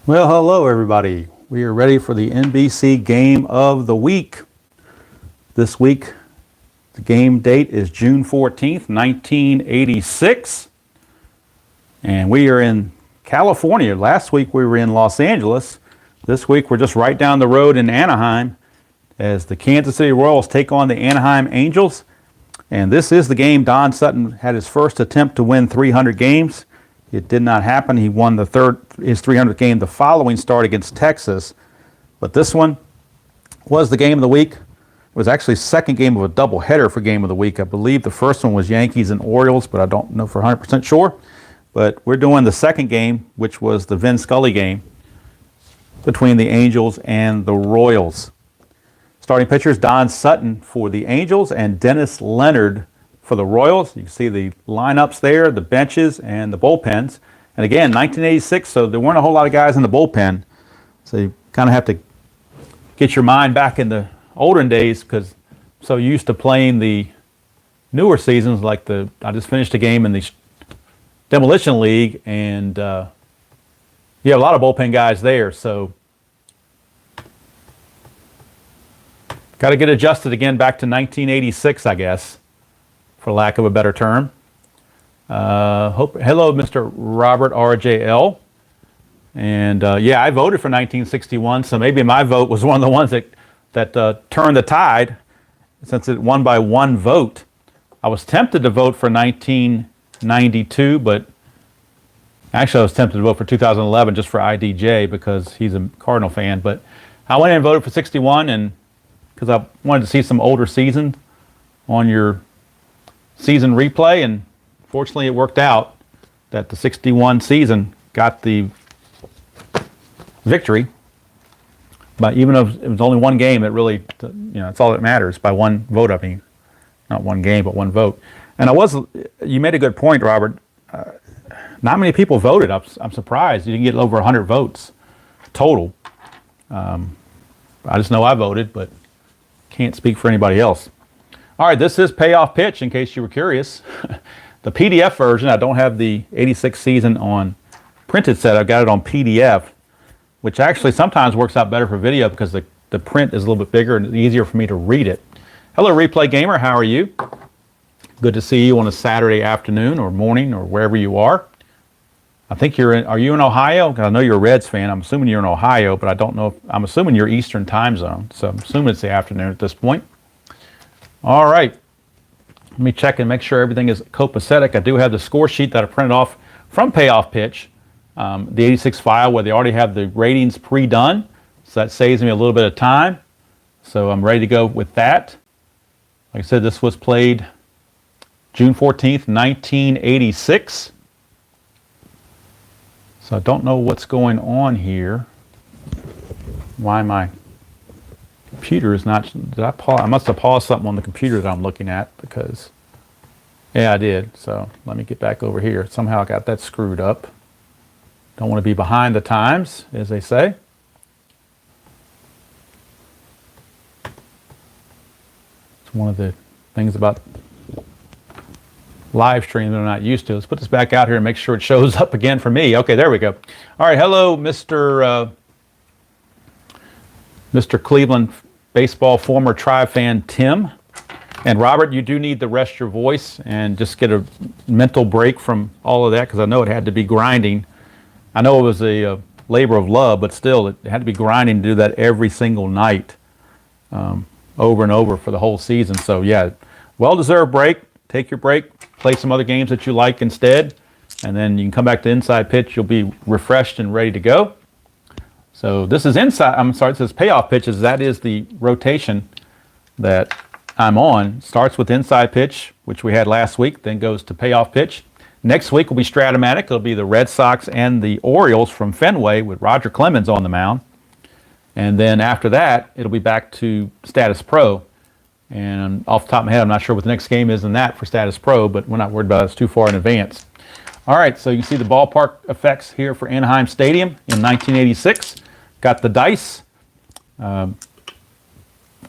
Well, hello everybody. We are ready for the NBC Game of the Week. This week, the game date is June 14th, 1986. And we are in California. Last week we were in Los Angeles. This week we're just right down the road in Anaheim as the Kansas City Royals take on the Anaheim Angels. And this is the game Don Sutton had his first attempt to win 300 games. It did not happen. He won his 300th game the following start against Texas. But this one was the game of the week. It was actually second game of a doubleheader for game of the week. I believe the first one was Yankees and Orioles, but I don't know for 100% sure. But we're doing the second game, which was the Vin Scully game between the Angels and the Royals. Starting pitchers, Don Sutton for the Angels and Dennis Leonard for the Royals. You can see the lineups there, the benches, and the bullpens. And again, 1986, so there weren't a whole lot of guys in the bullpen. So you kind of have to get your mind back in the olden days because so used to playing the newer seasons like I just finished a game in the Demolition League, and you have a lot of bullpen guys there. So got to get adjusted again back to 1986, I guess, for lack of a better term. Hello, Mr. Robert RJL. And yeah, I voted for 1961, so maybe my vote was one of the ones that turned the tide since it won by one vote. I was tempted to vote for 1992, but actually I was tempted to vote for 2011 just for IDJ because he's a Cardinal fan. But I went in and voted for 61 and because I wanted to see some older seasons on your season replay, and fortunately it worked out that the 61 season got the victory. But even though it was only one game, it really, it's all that matters by one vote. I mean, not one game, but one vote. And you made a good point, Robert. Not many people voted. I'm surprised you didn't get over 100 votes total. I just know I voted, but can't speak for anybody else. All right, this is Payoff Pitch, in case you were curious. The PDF version, I don't have the 86 season on printed set. I've got it on PDF, which actually sometimes works out better for video because the print is a little bit bigger and it's easier for me to read it. Hello, Replay Gamer. How are you? Good to see you on a Saturday afternoon or morning or wherever you are. I think are you in Ohio? Because I know you're a Reds fan. I'm assuming you're in Ohio, but I don't know. I'm assuming you're Eastern time zone. So I'm assuming it's the afternoon at this point. All right, let me check and make sure everything is copacetic. I do have the score sheet that I printed off from Payoff Pitch, the 86 file where they already have the ratings pre-done, so that saves me a little bit of time. So I'm ready to go with that. Like I said, this was played June 14th, 1986. So I don't know what's going on here. Why my computer is not, I must have paused something on the computer that I'm looking at because, yeah, I did. So let me get back over here. Somehow I got that screwed up. Don't want to be behind the times, as they say. It's one of the things about live stream that I'm not used to. Let's put this back out here and make sure it shows up again for me. Okay, there we go. All right, hello, Mr. Cleveland baseball former Tribe fan Tim. And Robert, you do need to rest your voice and just get a mental break from all of that because I know it had to be grinding. I know it was a labor of love, but still it had to be grinding to do that every single night over and over for the whole season. So yeah, well-deserved break. Take your break, play some other games that you like instead, and then you can come back to Inside Pitch. You'll be refreshed and ready to go. So this is it says Payoff Pitches. That is the rotation that I'm on. Starts with Inside Pitch, which we had last week, then goes to Payoff Pitch. Next week will be Stratomatic. It'll be the Red Sox and the Orioles from Fenway with Roger Clemens on the mound. And then after that, it'll be back to Status Pro. And off the top of my head, I'm not sure what the next game is in that for Status Pro, but we're not worried about it. It's too far in advance. All right, so you can see the ballpark effects here for Anaheim Stadium in 1986. Got the dice. Glad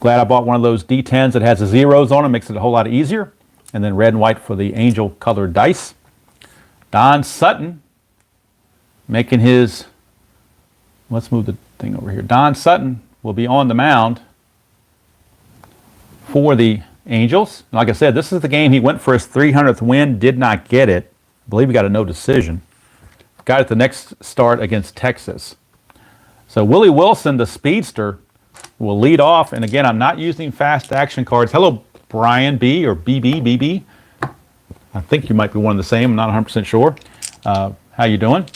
I bought one of those D10s that has the zeros on them. Makes it a whole lot easier. And then red and white for the angel colored dice. Don Sutton making his let's move the thing over here. Don Sutton will be on the mound for the Angels. Like I said, this is the game he went for his 300th win, did not get it. I believe he got a no decision. Got it the next start against Texas. So Willie Wilson, the speedster, will lead off. And again, I'm not using fast action cards. Hello, Brian B. or BB. I think you might be one of the same. I'm not 100% sure. How you doing?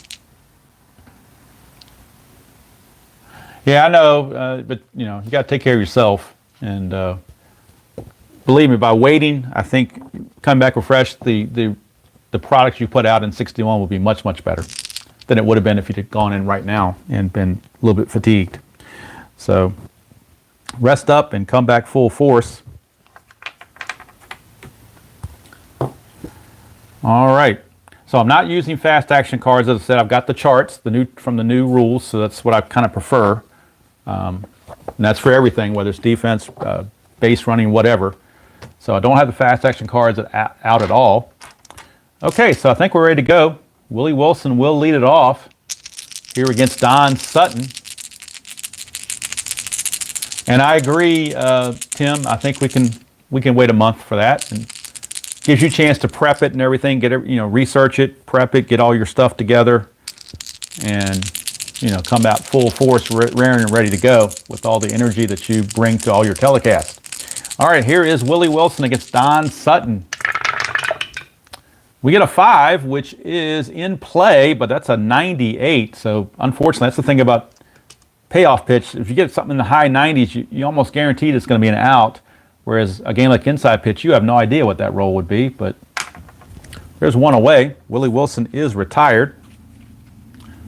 Yeah, I know, but you know, you got to take care of yourself. And believe me, by waiting, I think coming back refreshed, the products you put out in 61 will be much, much better than it would have been if you'd have gone in right now and been a little bit fatigued. So rest up and come back full force. All right. So I'm not using fast action cards. As I said, I've got the charts, from the new rules, so that's what I kind of prefer. And that's for everything, whether it's defense, base running, whatever. So I don't have the fast action cards out at all. Okay, so I think we're ready to go. Willie Wilson will lead it off here against Don Sutton. And I agree, Tim. I think we can wait a month for that, and gives you a chance to prep it and everything. Get it, research it, prep it, get all your stuff together, and come out full force, raring and ready to go with all the energy that you bring to all your telecasts. All right, here is Willie Wilson against Don Sutton. We get a 5, which is in play, but that's a 98. So unfortunately, that's the thing about payoff pitch. If you get something in the high 90s, you almost guaranteed it's going to be an out. Whereas a game like inside pitch, you have no idea what that roll would be. But there's one away. Willie Wilson is retired.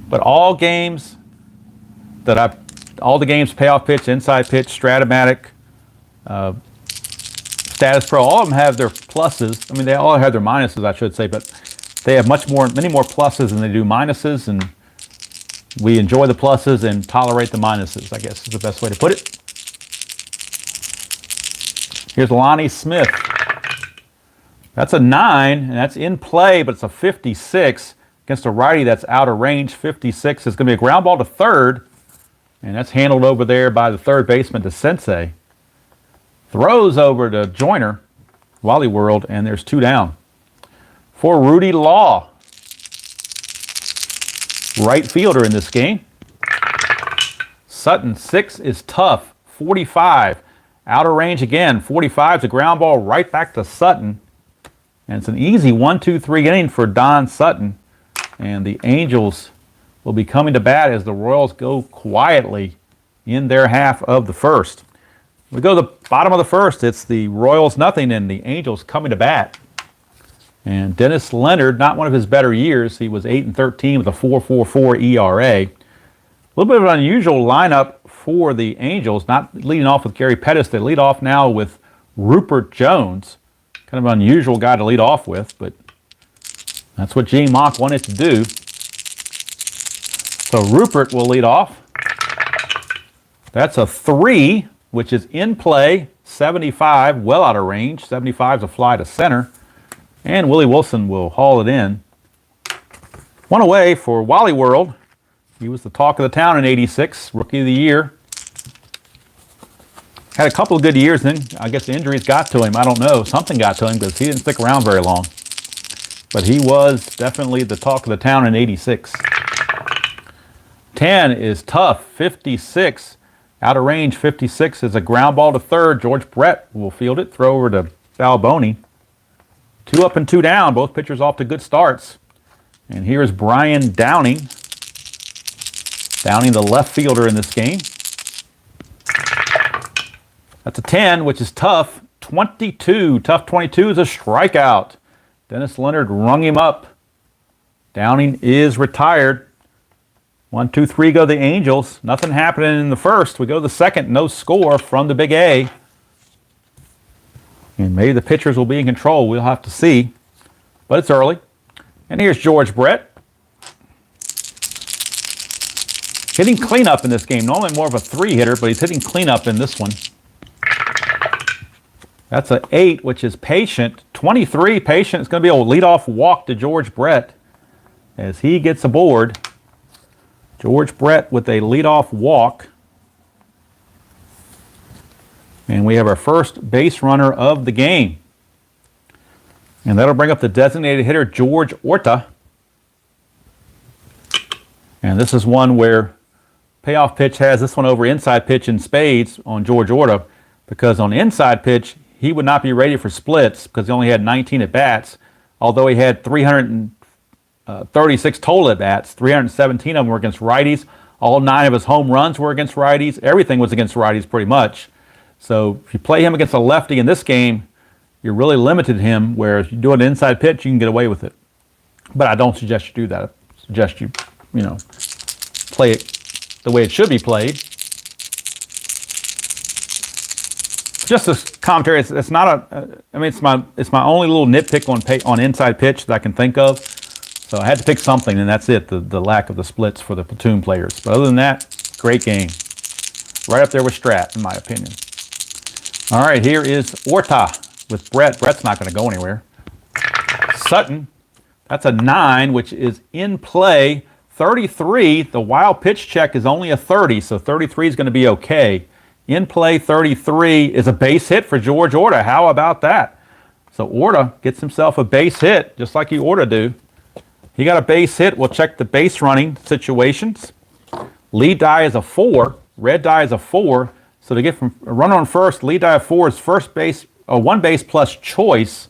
But all the games, payoff pitch, inside pitch, Stratomatic, Status Pro, all of them have their pluses. I mean, they all have their minuses, I should say, but they have many more pluses than they do minuses, and we enjoy the pluses and tolerate the minuses, I guess is the best way to put it. Here's Lonnie Smith. That's a 9, and that's in play, but it's a 56 against a righty that's out of range. 56 is going to be a ground ball to third, and that's handled over there by the third baseman to Sensei. Throws over to Joyner, Wally World, and there's 2 down. For Rudy Law, right fielder in this game. Sutton, 6 is tough. 45, out of range again. 45 is a ground ball right back to Sutton. And it's an easy 1-2-3 inning for Don Sutton. And the Angels will be coming to bat as the Royals go quietly in their half of the first. We go to the bottom of the first. It's the Royals nothing and the Angels coming to bat. And Dennis Leonard, not one of his better years. He was 8-13 with a 4.44 ERA. A little bit of an unusual lineup for the Angels, not leading off with Gary Pettis. They lead off now with Rupert Jones. Kind of an unusual guy to lead off with, but that's what Gene Mock wanted to do. So Rupert will lead off. That's a 3, which is in play. 75, well out of range. 75 is a fly to center. And Willie Wilson will haul it in. One away for Wally World. He was the talk of the town in '86, Rookie of the Year. Had a couple of good years, then I guess the injuries got to him. I don't know. Something got to him because he didn't stick around very long. But he was definitely the talk of the town in '86. 10 is tough. 56, out of range. 56 is a ground ball to third. George Brett will field it. Throw over to Balboni. 2 up and 2 down. Both pitchers off to good starts. And here's Brian Downing. Downing, the left fielder in this game. That's a 10, which is tough. 22. Tough 22 is a strikeout. Dennis Leonard rung him up. Downing is retired. 1, 2, 3 go the Angels. Nothing happening in the first. We go to the second. No score from the Big A. And maybe the pitchers will be in control. We'll have to see. But it's early. And here's George Brett. Hitting cleanup in this game. Normally more of a 3-hitter, but he's hitting cleanup in this one. That's an 8, which is patient. 23, patient. It's going to be a leadoff walk to George Brett as he gets aboard. George Brett with a leadoff walk. And we have our first base runner of the game. And that'll bring up the designated hitter, George Orta. And this is one where Payoff Pitch has this one over inside pitch in spades on George Orta, because on inside pitch, he would not be ready for splits because he only had 19 at-bats, although he had 336 total at-bats. 317 of them were against righties. All 9 of his home runs were against righties. Everything was against righties pretty much. So if you play him against a lefty in this game, you're really limited to him, where if you do an inside pitch, you can get away with it. But I don't suggest you do that. I suggest you play it the way it should be played. Just this commentary, it's not it's my only little nitpick on inside pitch that I can think of. So I had to pick something, and that's it, the lack of the splits for the platoon players. But other than that, great game. Right up there with Strat, in my opinion. All right, here is Orta with Brett. Brett's not going to go anywhere. Sutton, that's a 9, which is in play. 33, the wild pitch check is only a 30, so 33 is going to be okay. In play, 33 is a base hit for George Orta. How about that? So Orta gets himself a base hit, just like he ought to do. He got a base hit. We'll check the base running situations. Lead die is a 4. Red die is a 4. So to get from a runner on first, lead die of 4 is first base, one base plus choice.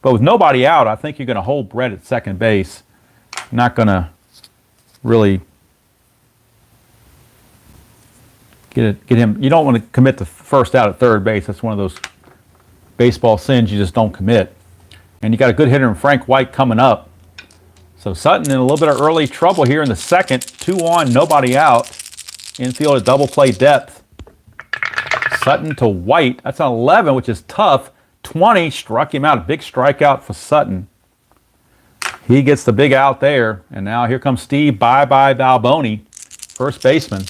But with nobody out, I think you're going to hold Brett at second base. You're not going to really get him. You don't want to commit the first out at third base. That's one of those baseball sins you just don't commit. And you got a good hitter in Frank White coming up. So Sutton in a little bit of early trouble here in the second. 2 on, nobody out. Infield at double play depth. Sutton to White. That's an 11, which is tough. 20 struck him out. A big strikeout for Sutton. He gets the big out there. And now here comes Steve Bye-Bye Balboni, first baseman.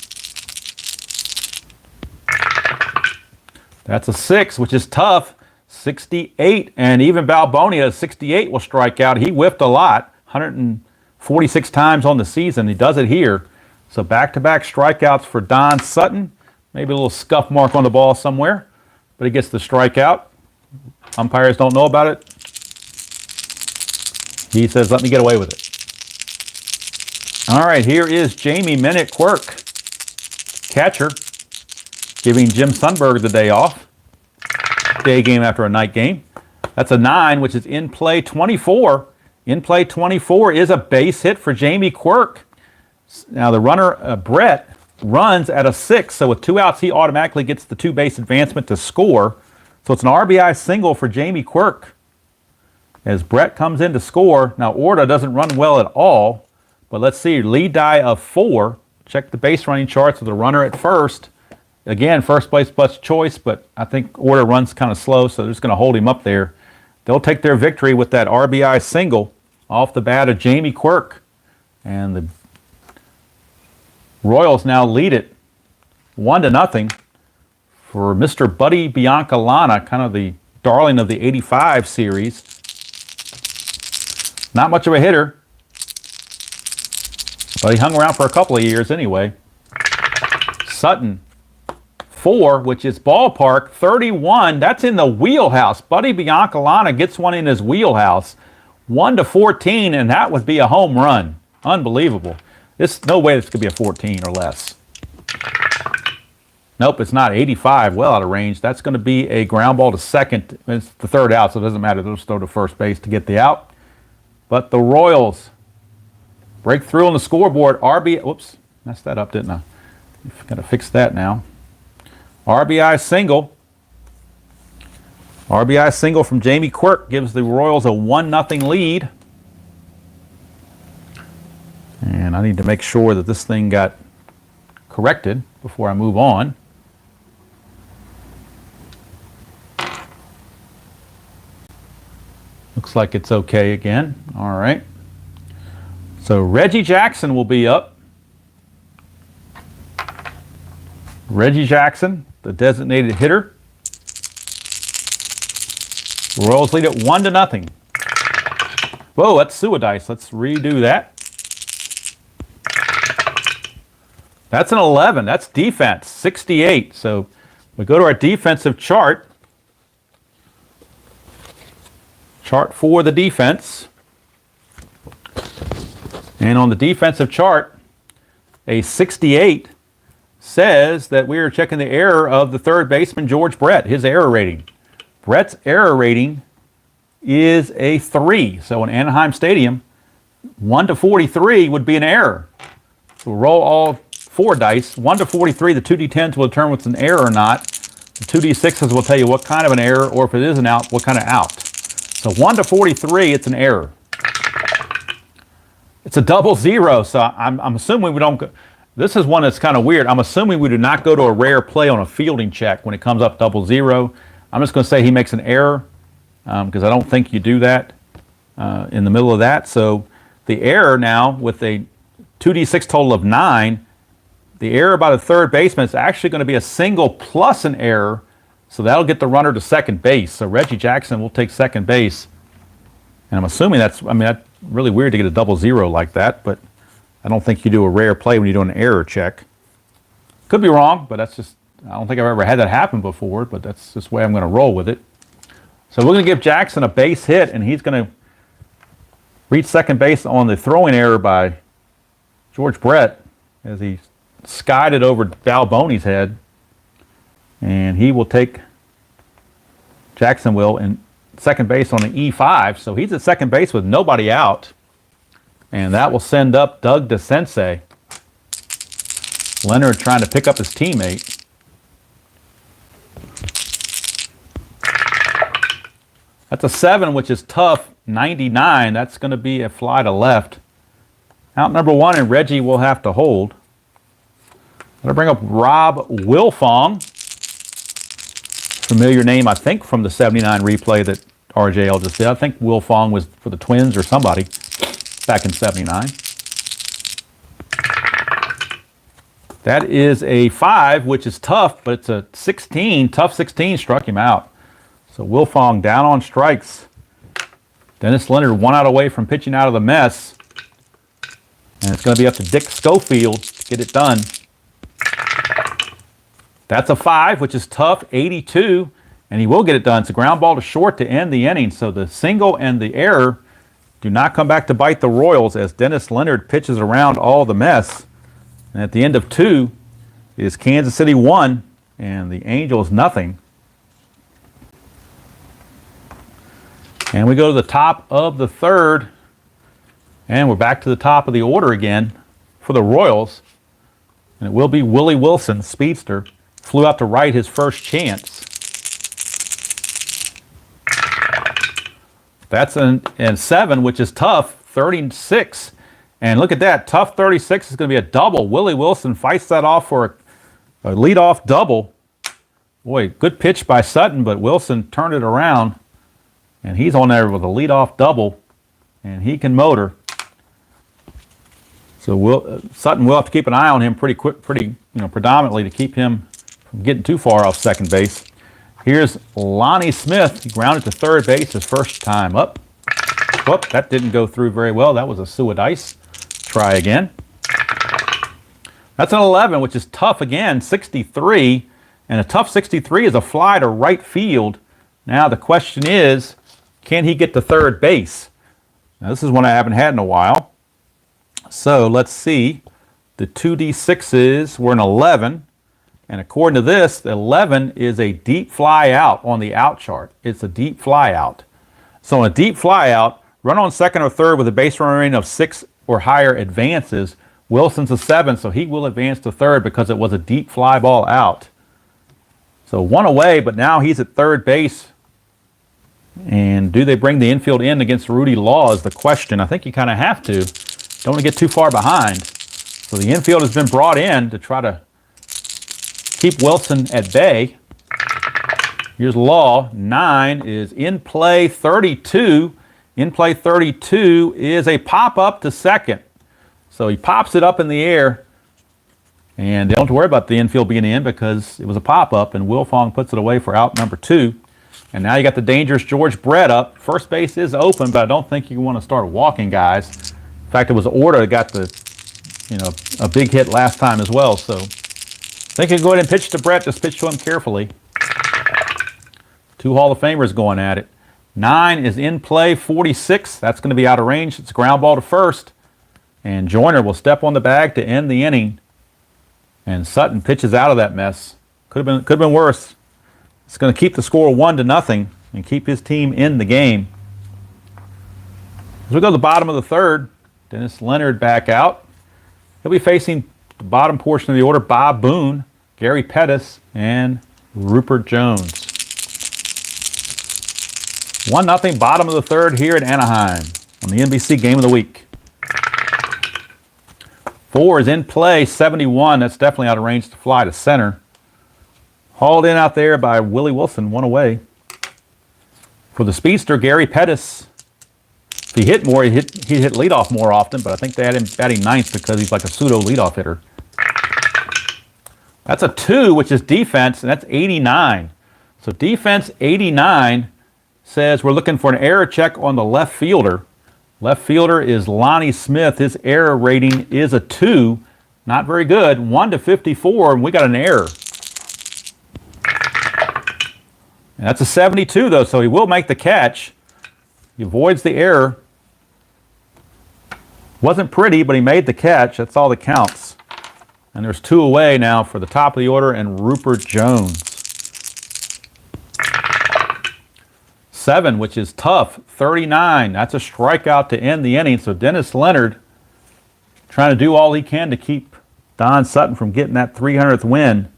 That's a 6, which is tough. 68. And even Balboni at 68 will strike out. He whiffed a lot. 146 times on the season. He does it here. So back-to-back strikeouts for Don Sutton. Maybe a little scuff mark on the ball somewhere, but he gets the strikeout. Umpires don't know about it. He says, let me get away with it. All right, here is Jamie Minnick Quirk, catcher, giving Jim Sundberg the day off. Day game after a night game. That's a 9, which is in play 24. In play 24 is a base hit for Jamie Quirk. Now the runner, Brett, runs at a 6, so with 2 outs, he automatically gets the 2-base advancement to score. So it's an RBI single for Jamie Quirk as Brett comes in to score. Now Orta doesn't run well at all, but let's see, lead die of 4. Check the base running charts with the runner at first. Again, first place plus choice, but I think Orta runs kind of slow, so they're just going to hold him up there. They'll take their victory with that RBI single off the bat of Jamie Quirk. And the Royals now lead it 1-0 for Mr. Buddy Biancalana, kind of the darling of the 85 series. Not much of a hitter, but he hung around for a couple of years anyway. Sutton, 4, which is ballpark. 31, that's in the wheelhouse. Buddy Biancalana gets one in his wheelhouse. 1-14, and that would be a home run. Unbelievable. There's no way this could be a 14 or less. Nope, it's not. 85, well out of range. That's going to be a ground ball to second. It's the third out, so it doesn't matter. They'll just throw to first base to get the out. But the Royals break through on the scoreboard. Whoops, messed that up, didn't I? Got to fix that now. RBI single. RBI single from Jamie Quirk gives the Royals a 1-0 lead. And I need to make sure that this thing got corrected before I move on. Looks like it's okay again. All right. So Reggie Jackson will be up. Reggie Jackson, the designated hitter. Royals lead it 1-0. Whoa, that's Suadice. Let's redo that. That's an 11. That's defense, 68. So we go to our defensive chart. Chart for the defense. And on the defensive chart, a 68 says that we are checking the error of the third baseman, George Brett, his error rating. Brett's error rating is a 3. So in Anaheim Stadium, 1 to 43 would be an error. So we'll roll all 4 dice. 1 to 43, the 2d10s will determine what's an error or not. The 2d6s will tell you what kind of an error, or if it is an out, what kind of out. So 1 to 43, it's an error. It's a double zero, so I'm assuming we don't go. This is one that's kind of weird. I'm assuming we do not go to a rare play on a fielding check when it comes up double zero. I'm just going to say he makes an error because I don't think you do that in the middle of that. So the error now with a 2d6 total of 9, the error by the third baseman is actually going to be a single plus an error. So that'll get the runner to second base. So Reggie Jackson will take second base. And I'm assuming that's really weird to get a double zero like that, but I don't think you do a rare play when you do an error check. Could be wrong, but that's just, I don't think I've ever had that happen before, but that's just the way I'm going to roll with it. So we're going to give Jackson a base hit, and he's going to reach second base on the throwing error by George Brett as he skied it over Balboni's head. And he will take, Jackson will, in second base on an E5. So he's at second base with nobody out. And that will send up Doug DeSensei. Leonard trying to pick up his teammate. That's a 7, which is tough. 99. That's going to be a fly to left. Out number 1, and Reggie will have to hold. I'm going to bring up Rob Wilfong. Familiar name, I think, from the 79 replay that RJL just did. I think Wilfong was for the Twins or somebody back in 79. That is a 5, which is tough, but it's a 16. Tough 16 struck him out. So Wilfong down on strikes. Dennis Leonard 1 out away from pitching out of the mess. And it's going to be up to Dick Schofield to get it done. That's a 5, which is tough, 82, and he will get it done. It's a ground ball to short to end the inning. So the single and the error do not come back to bite the Royals as Dennis Leonard pitches around all the mess. And at the end of 2 is Kansas City 1 and the Angels nothing. And we go to the top of the 3rd, and we're back to the top of the order again for the Royals. And it will be Willie Wilson, speedster. Flew out to right his first chance. That's an 7, which is tough, 36. And look at that, tough 36 is going to be a double. Willie Wilson fights that off for a leadoff double. Boy, good pitch by Sutton, but Wilson turned it around. And he's on there with a leadoff double, and he can motor. So Sutton will have to keep an eye on him predominantly to keep him from getting too far off second base. Here's Lonnie Smith. He grounded to third base his first time up. Whoop, that didn't go through very well. That was a suicidice. Try again. That's an 11, which is tough again, 63. And a tough 63 is a fly to right field. Now the question is, can he get to third base? Now this is one I haven't had in a while. So let's see. The 2d6s were an 11. And according to this, the 11 is a deep fly out on the out chart. It's a deep fly out. So on a deep fly out, run on second or third with a base running rating of 6 or higher advances. Wilson's a 7, so he will advance to third because it was a deep fly ball out. So 1 away, but now he's at third base. And do they bring the infield in against Rudy Law is the question. I think you kind of have to. Don't want to get too far behind. So the infield has been brought in to try to keep Wilson at bay. Here's Law. 9 is in play 32. In play 32 is a pop-up to second. So he pops it up in the air. And don't worry about the infield being in because it was a pop-up, and Wilfong puts it away for out number 2. And now you got the dangerous George Brett up. First base is open, but I don't think you want to start walking guys. In fact, it was Orta that got the a big hit last time as well. So they can go ahead and pitch to Brett. Just pitch to him carefully. Two Hall of Famers going at it. 9 is in play, 46. That's going to be out of range. It's a ground ball to first. And Joyner will step on the bag to end the inning. And Sutton pitches out of that mess. Could have been worse. It's going to keep the score 1-0 and keep his team in the game. As we go to the bottom of the third, Dennis Leonard back out. He'll be facing the bottom portion of the order, Bob Boone, Gary Pettis, and Rupert Jones. 1-0 bottom of the third here at Anaheim on the NBC Game of the Week. 4 is in play, 71. That's definitely out of range to fly to center. Hauled in out there by Willie Wilson, one away. For the speedster, Gary Pettis. If he hit more, he'd hit leadoff more often, but I think they had him batting ninth because he's like a pseudo leadoff hitter. That's a 2, which is defense, and that's 89. So defense 89 says we're looking for an error check on the left fielder. Left fielder is Lonnie Smith. His error rating is a 2. Not very good. 1-54, and we got an error. And that's a 72, though, so he will make the catch. He avoids the error. Wasn't pretty, but he made the catch. That's all that counts. And there's 2 away now for the top of the order and Rupert Jones. 7, which is tough, 39. That's a strikeout to end the inning. So Dennis Leonard trying to do all he can to keep Don Sutton from getting that 300th win.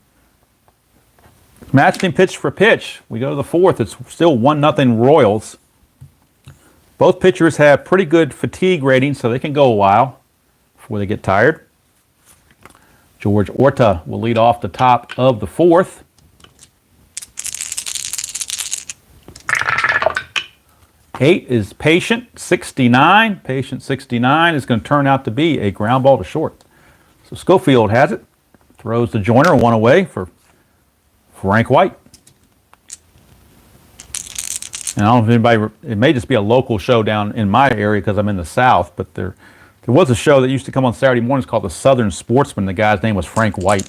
Matched him pitch for pitch. We go to the fourth. It's still 1-0 Royals. Both pitchers have pretty good fatigue ratings, so they can go a while before they get tired. George Orta will lead off the top of the fourth. 8 is Patient, 69. Patient 69 is going to turn out to be a ground ball to short. So Schofield has it. Throws to Joyner, one away for Frank White. And I don't know if anybody, it may just be a local show down in my area because I'm in the South, but there was a show that used to come on Saturday mornings called The Southern Sportsman. The guy's name was Frank White.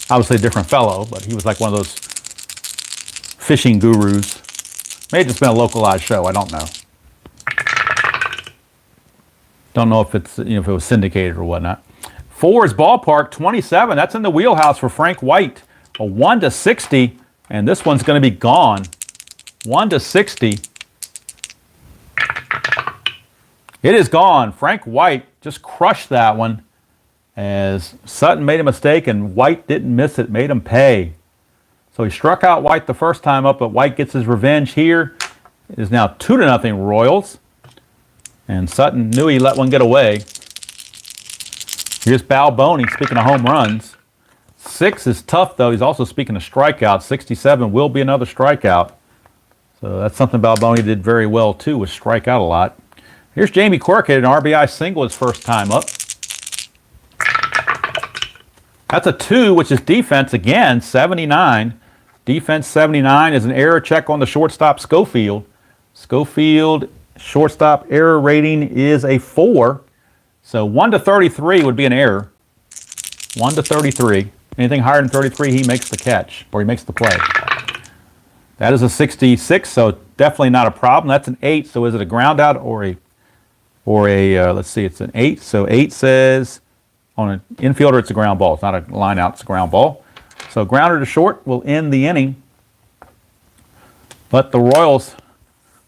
Obviously a different fellow, but he was like one of those fishing gurus. May have just been a localized show. I don't know. Don't know if it's if it was syndicated or whatnot. 4 is Ballpark, 27. That's in the wheelhouse for Frank White. A 1-60, and this one's going to be gone. 1-60. It is gone. Frank White just crushed that one as Sutton made a mistake and White didn't miss it, made him pay. So he struck out White the first time up, but White gets his revenge here. It is now 2-0 Royals. And Sutton knew he let one get away. Here's Balboni, speaking of home runs. 6 is tough, though. He's also speaking of strikeouts. 67 will be another strikeout. So that's something Balboni did very well, too, was strike out a lot. Here's Jamie Quirk, hit an RBI single his first time up. That's a 2, which is defense again, 79. Defense 79 is an error check on the shortstop Schofield. Schofield shortstop error rating is a 4. So 1-33 would be an error. 1-33. Anything higher than 33, he makes the catch, or he makes the play. That is a 66, so definitely not a problem. That's an 8, so is it a ground out or a let's see, it's an 8. So 8 says on an infielder it's a ground ball. It's not a line out, it's a ground ball. So grounder to short will end the inning. But the Royals,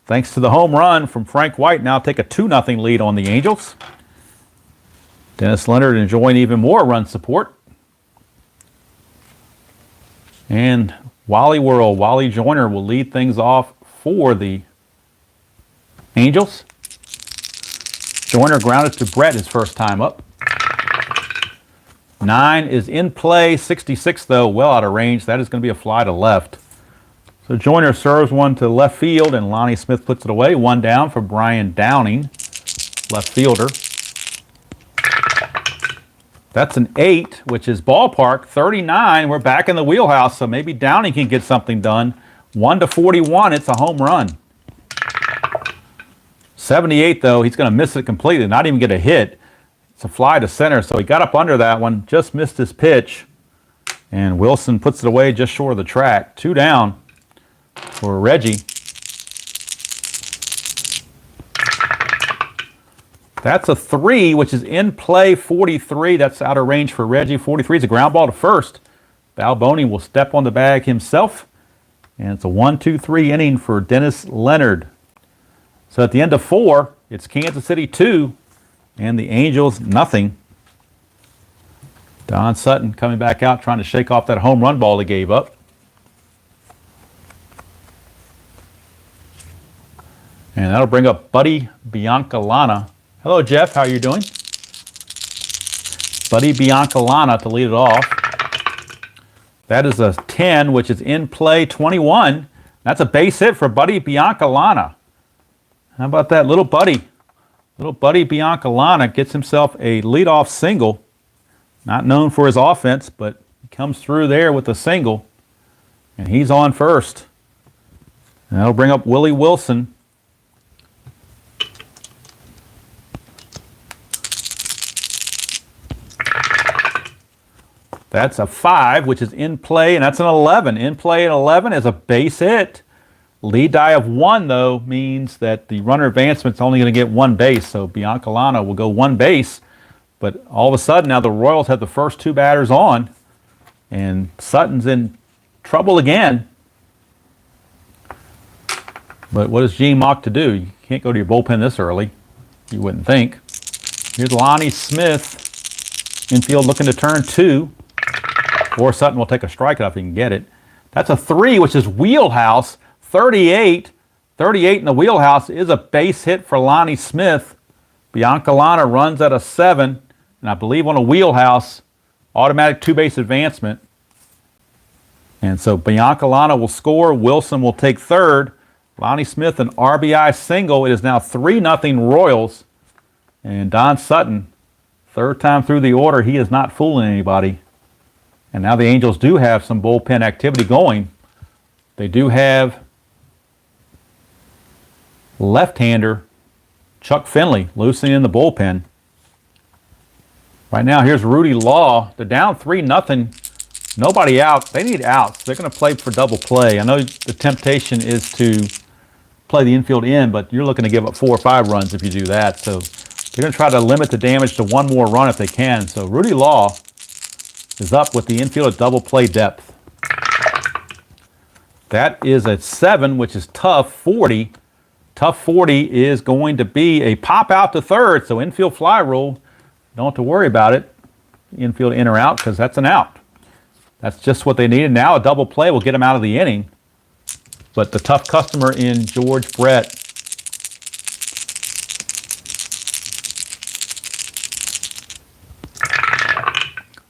thanks to the home run from Frank White, now take a 2-0 lead on the Angels. Dennis Leonard enjoying even more run support. And Wally Joyner will lead things off for the Angels. Joyner grounded to Brett his first time up. 9 is in play. 66, though, well out of range. That is going to be a fly to left. So Joyner serves one to left field, and Lonnie Smith puts it away. 1 down for Brian Downing, left fielder. That's an 8, which is Ballpark. 39, we're back in the wheelhouse, so maybe Downing can get something done. 1-41, it's a home run. 78, though, he's going to miss it completely, not even get a hit. It's a fly to center, so he got up under that one, just missed his pitch, and Wilson puts it away just short of the track. 2 down for Reggie. That's a 3, which is in play. 43. That's out of range for Reggie. 43 is a ground ball to first. Balboni will step on the bag himself. And it's a 1-2-3 inning for Dennis Leonard. So at the end of 4, it's Kansas City 2 and the Angels nothing. Don Sutton coming back out trying to shake off that home run ball he gave up. And that'll bring up Buddy Biancalana. Hello, Jeff. How are you doing? Buddy Biancalana to lead it off. That is a 10, which is in play. 21. That's a base hit for Buddy Biancalana. How about that, little Buddy? Little Buddy Biancalana gets himself a leadoff single. Not known for his offense, but he comes through there with a single. And he's on first. And that'll bring up Willie Wilson. That's a 5, which is in play, and that's an 11. In play at 11 is a base hit. Lead die of 1, though, means that the runner advancement's only going to get 1 base, so Biancalana will go 1 base. But all of a sudden, now the Royals have the first 2 batters on, and Sutton's in trouble again. But what does Gene Mauch to do? You can't go to your bullpen this early, you wouldn't think. Here's Lonnie Smith, infield looking to turn 2. Or Sutton will take a strikeout if he can get it. That's a 3, which is wheelhouse. 38. 38 in the wheelhouse is a base hit for Lonnie Smith. Biancalana runs at a 7. And I believe on a wheelhouse, automatic 2-base advancement. And so Biancalana will score. Wilson will take third. Lonnie Smith an RBI single. It is now 3-0 Royals. And Don Sutton, third time through the order, he is not fooling anybody. And now the Angels do have some bullpen activity going. They do have left-hander Chuck Finley loosening in the bullpen. Right now, here's Rudy Law. They're down 3-0. Nobody out. They need outs. They're going to play for double play. I know the temptation is to play the infield in, but you're looking to give up 4 or 5 runs if you do that. So they're going to try to limit the damage to 1 more run if they can. So Rudy Law is up with the infield at double play depth. That is a 7, which is tough 40. Tough 40 is going to be a pop out to third, so infield fly rule. Don't have to worry about it. Infield in or out, because that's an out. That's just what they needed. Now a double play will get them out of the inning. But the tough customer in George Brett.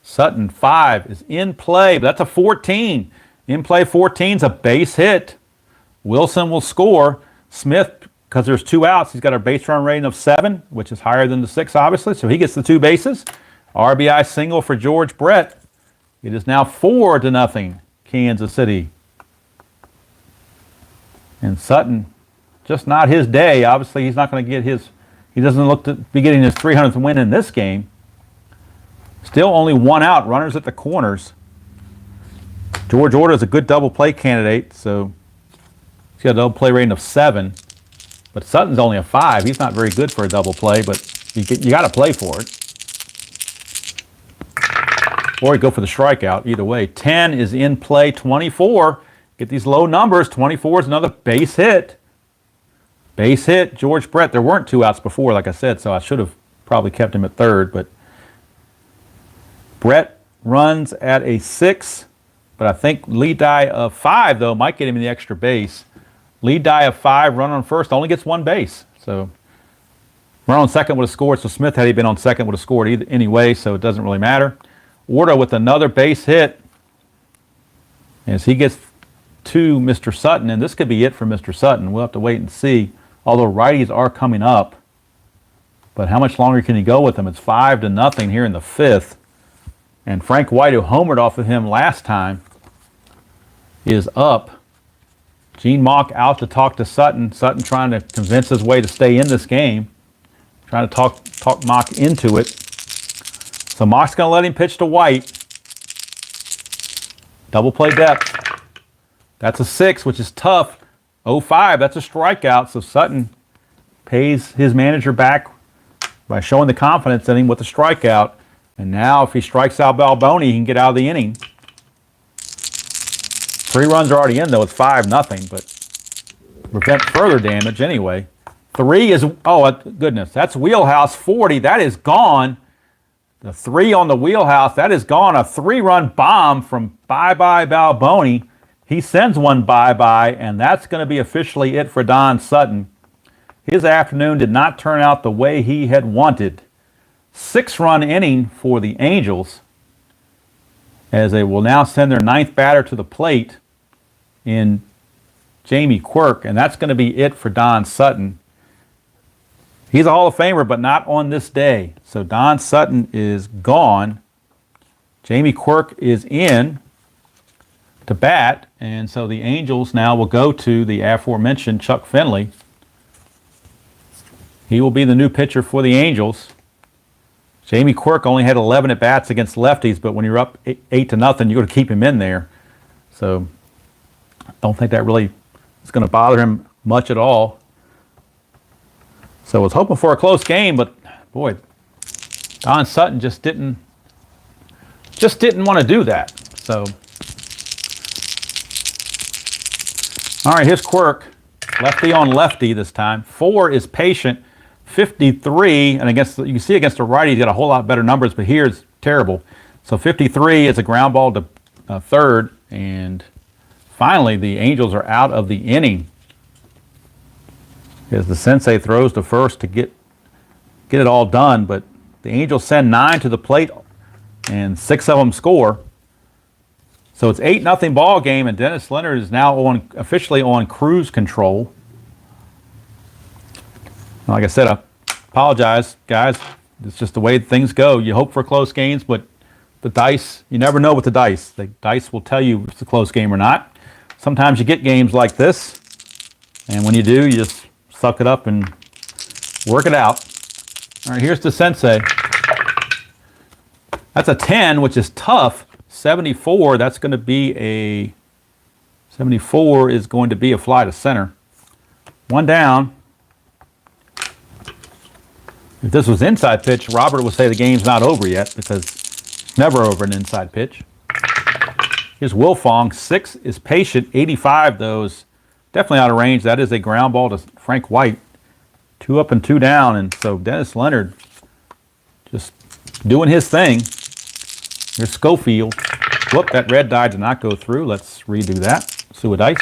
Sutton 5 is in play, but that's a 14. In play 14 is a base hit. Wilson will score. Smith, because there's 2 outs, he's got a base run rating of 7, which is higher than the 6, obviously, so he gets the 2 bases. RBI single for George Brett. It is now 4-0 Kansas City. And Sutton, just not his day. Obviously, he's not going to get his, he doesn't look to be getting his 300th win in this game. Still only 1 out, runners at the corners. George Orta is a good double play candidate, so he's got a double play rating of 7. But Sutton's only a 5. He's not very good for a double play, but you got to play for it. Or you go for the strikeout, either way. 10 is in play, 24. Get these low numbers. 24 is another base hit. Base hit, George Brett. There weren't 2 outs before, like I said, so I should have probably kept him at third, but Brett runs at a 6, but I think lead die of 5, though, might get him in the extra base. Lead die of 5, run on first, only gets 1 base. So run on second would have scored, so Smith, had he been on second, would have scored either, anyway, so it doesn't really matter. Orta with another base hit as he gets to Mr. Sutton, and this could be it for Mr. Sutton. We'll have to wait and see, although righties are coming up. But how much longer can he go with them? It's 5-0 here in the 5th. And Frank White, who homered off of him last time, is up. Gene Mauch out to talk to Sutton. Sutton trying to convince his way to stay in this game. Trying to talk Mauch into it. So Mock's going to let him pitch to White. Double play depth. That's a 6, which is tough. 0-5, that's a strikeout. So Sutton pays his manager back by showing the confidence in him with the strikeout. And now if he strikes out Balboni, he can get out of the inning. 3 runs are already in, though. It's 5-0, but prevent further damage anyway. 3 is, oh, goodness, that's wheelhouse 40. That is gone. The 3 on the wheelhouse, that is gone. A 3-run bomb from bye-bye Balboni. He sends one bye-bye, and that's going to be officially it for Don Sutton. His afternoon did not turn out the way he had wanted. 6-run inning for the Angels, as they will now send their 9th batter to the plate in Jamie Quirk, and that's going to be it for Don Sutton. He's a Hall of Famer, but not on this day. So Don Sutton is gone. Jamie Quirk is in to bat, and so the Angels now will go to the aforementioned Chuck Finley. He will be the new pitcher for the Angels. Jamie Quirk only had 11 at-bats against lefties, but when you're up 8-0, you got to keep him in there. So I don't think that really is going to bother him much at all. So I was hoping for a close game, but boy, Don Sutton just didn't want to do that. So, all right, here's Quirk, lefty on lefty this time. 4 is patient, 53, and against, you can see against a righty, he's got a whole lot better numbers, but here it's terrible. So 53 is a ground ball to third, and finally the Angels are out of the inning, as the sensei throws to first to get it all done. But the Angels send 9 to the plate, and 6 of them score. So it's 8-0 ball game, and Dennis Leonard is now officially on cruise control. Like I said, I apologize, guys. It's just the way things go. You hope for close games, but the dice, you never know with the dice. The dice will tell you if it's a close game or not. Sometimes you get games like this, and when you do, you just suck it up and work it out. All right, here's the sensei. That's a 10, which is tough. 74, that's going to be a 74 is going to be a fly to center. 1 down. If this was inside pitch, Robert would say the game's not over yet, because it's never over an inside pitch. Here's Wilfong. 6 is patient. 85, though, is definitely out of range. That is a ground ball to Frank White. 2 up and 2 down, and so Dennis Leonard just doing his thing. Here's Schofield. Whoop, that red die did not go through. Let's redo that. See what dice.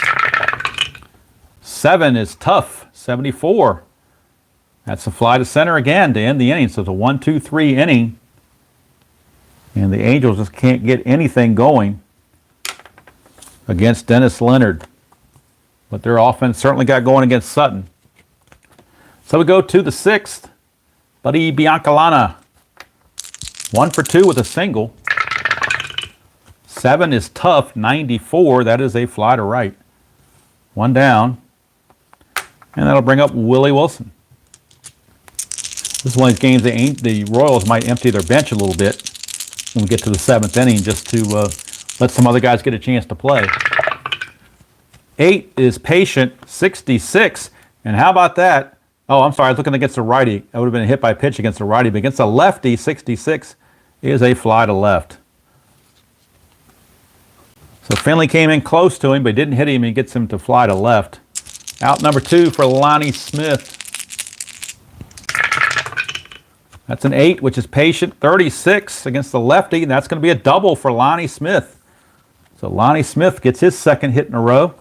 7 is tough. 74. That's a fly to center again to end the inning. So it's a 1-2-3 inning. And the Angels just can't get anything going against Dennis Leonard. But their offense certainly got going against Sutton. So we go to the 6th. Buddy Biancalana. 1 for 2 with a single. 7 is tough. 94. That is a fly to right. 1 down. And that'll bring up Willie Wilson. This is one of these games the Royals might empty their bench a little bit when we get to the 7th inning, just to let some other guys get a chance to play. 8 is patient. 66. And how about that? Oh, I'm sorry. I was looking against a righty. That would have been a hit by pitch against a righty. But against a lefty, 66 is a fly to left. So Finley came in close to him, but didn't hit him. He gets him to fly to left. Out number 2 for Lonnie Smith. That's an 8, which is patient. 36 against the lefty, and that's going to be a double for Lonnie Smith. So Lonnie Smith gets his 2nd hit in a row.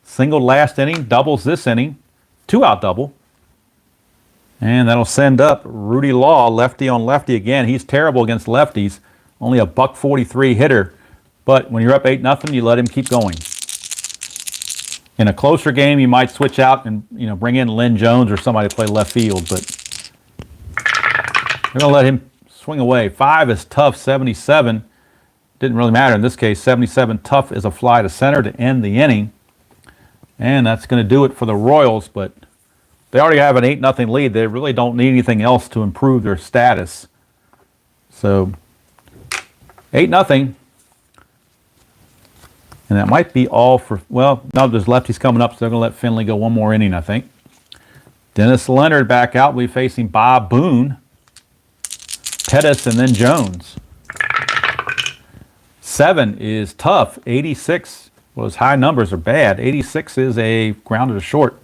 Singled last inning, doubles this inning. 2-out double. And that'll send up Rudy Law, lefty on lefty again. He's terrible against lefties. Only a .143 hitter. But when you're up 8-0, you let him keep going. In a closer game, you might switch out and bring in Lynn Jones or somebody to play left field, but we're going to let him swing away. 5 is tough. 77. Didn't really matter in this case. 77 tough is a fly to center to end the inning. And that's going to do it for the Royals, but they already have an 8-0 lead. They really don't need anything else to improve their status. So 8-0. And that might be all for, well, no, there's lefties coming up, so they're going to let Finley go one more inning, I think. Dennis Leonard back out. We'll be facing Bob Boone, Pettis, and then Jones. 7 is tough. 86, well, his high numbers are bad. 86 is a grounded to short.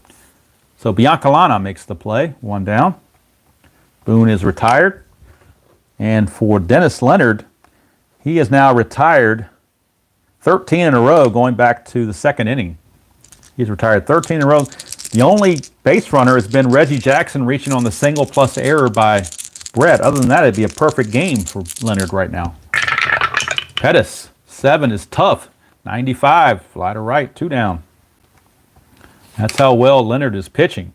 So Biancalana makes the play, 1 down. Boone is retired. And for Dennis Leonard, he is now retired 13 in a row going back to the 2nd inning. He's retired 13 in a row. The only base runner has been Reggie Jackson reaching on the single plus error by Brett. Other than that, it'd be a perfect game for Leonard right now. Pettis, 7 is tough. 95, fly to right, 2 down. That's how well Leonard is pitching.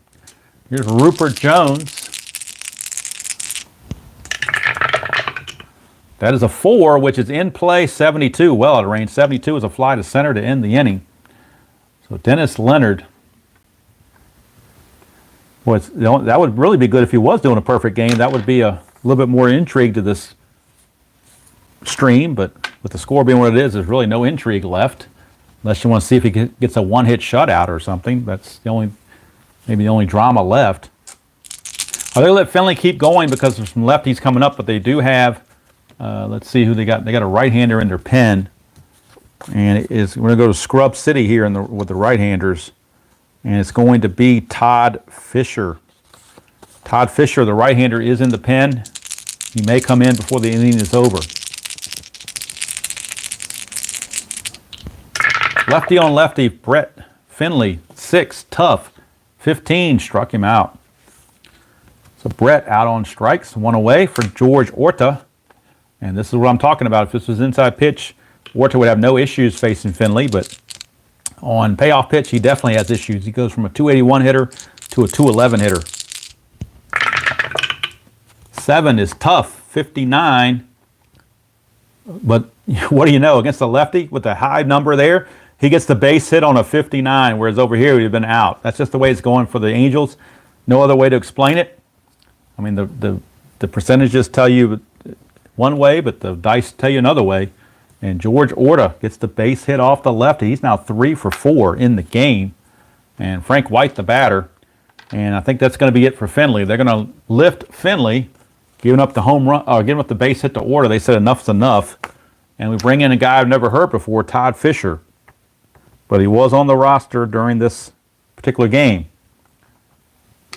Here's Rupert Jones. That is a 4, which is in play, 72. Well out of range. 72 is a fly to center to end the inning. So Dennis Leonard. Boy, that would really be good if he was doing a perfect game. That would be a little bit more intrigue to this stream. But with the score being what it is, there's really no intrigue left. Unless you want to see if he gets a one-hit shutout or something. That's maybe the only drama left. They let Finley keep going because there's some lefties coming up, but they do have. Let's see who they got. They got a right-hander in their pen, and we're going to go to Scrub City here with the right-handers, and it's going to be Todd Fisher. Todd Fisher, the right-hander, is in the pen. He may come in before the inning is over. Lefty on lefty, Brett Finley, 6, tough, 15, struck him out. So Brett out on strikes, 1 away for George Orta. And this is what I'm talking about. If this was inside pitch, Orta would have no issues facing Finley, but on payoff pitch, he definitely has issues. He goes from a 281 hitter to a 211 hitter. 7 is tough, 59. But what do you know? Against the lefty with the high number there, he gets the base hit on a 59, whereas over here he'd have been out. That's just the way it's going for the Angels. No other way to explain it. I mean, the percentages tell you one way, but the dice tell you another way. And George Orta gets the base hit off the lefty. He's now 3 for 4 in the game. And Frank White, the batter. And I think that's going to be it for Finley. They're going to lift Finley, giving up the home run, giving up the base hit to Orta. They said enough's enough. And we bring in a guy I've never heard before, Todd Fisher. But he was on the roster during this particular game.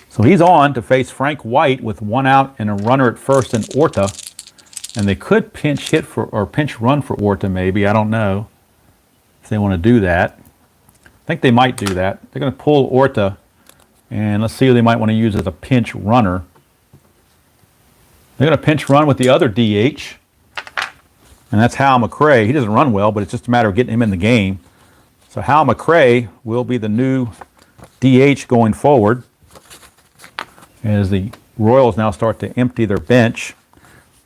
So he's on to face Frank White with 1 out and a runner at first and Orta. And they could pinch run for Orta maybe. I don't know if they want to do that. I think they might do that. They're going to pull Orta, and let's see who they might want to use as a pinch runner. They're going to pinch run with the other DH, and that's Hal McRae. He doesn't run well, but it's just a matter of getting him in the game. So Hal McRae will be the new DH going forward as the Royals now start to empty their bench.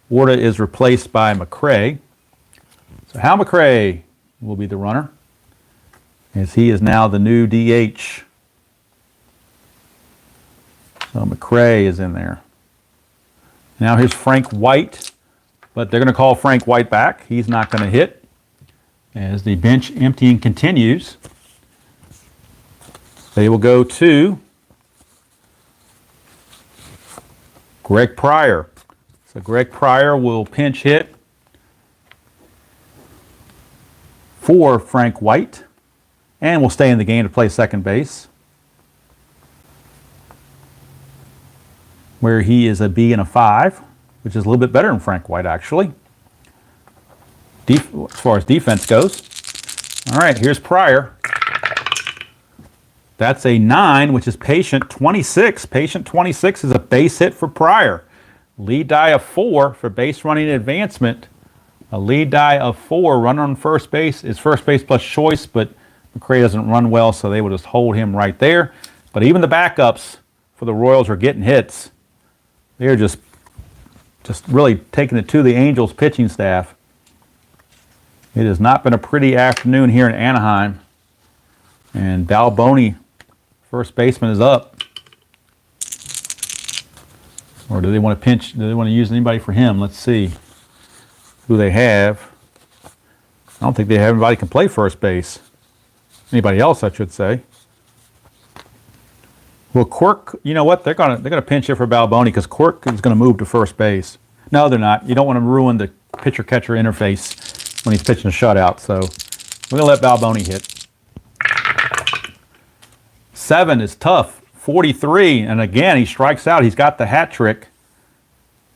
Orta is replaced by McRae. So Hal McRae will be the runner, as he is now the new DH. So McRae is in there. Now here's Frank White, but they're going to call Frank White back. He's not going to hit as the bench emptying continues. They will go to Greg Pryor. So Greg Pryor will pinch hit for Frank White and will stay in the game to play second base, where he is a B and a 5, which is a little bit better than Frank White, actually, as far as defense goes. All right, here's Pryor. That's a 9, which is patient 26. Patient 26 is a base hit for Pryor. Lead die of 4 for base running advancement. A lead die of 4, runner on first base is first base plus choice, but McRae doesn't run well, so they will just hold him right there. But even the backups for the Royals are getting hits. They're just really taking it to the Angels pitching staff. It has not been a pretty afternoon here in Anaheim. And Balboni, first baseman, is up. Or do they want to pinch? Do they want to use anybody for him? Let's see who they have. I don't think they have anybody can play first base. Anybody else, I should say. Well, Quirk, you know what? They're gonna pinch it for Balboni because Quirk is gonna move to first base. No, they're not. You don't want to ruin the pitcher-catcher interface when he's pitching a shutout. So we're gonna let Balboni hit. 7 is tough. 43, and again he strikes out. He's got the hat trick.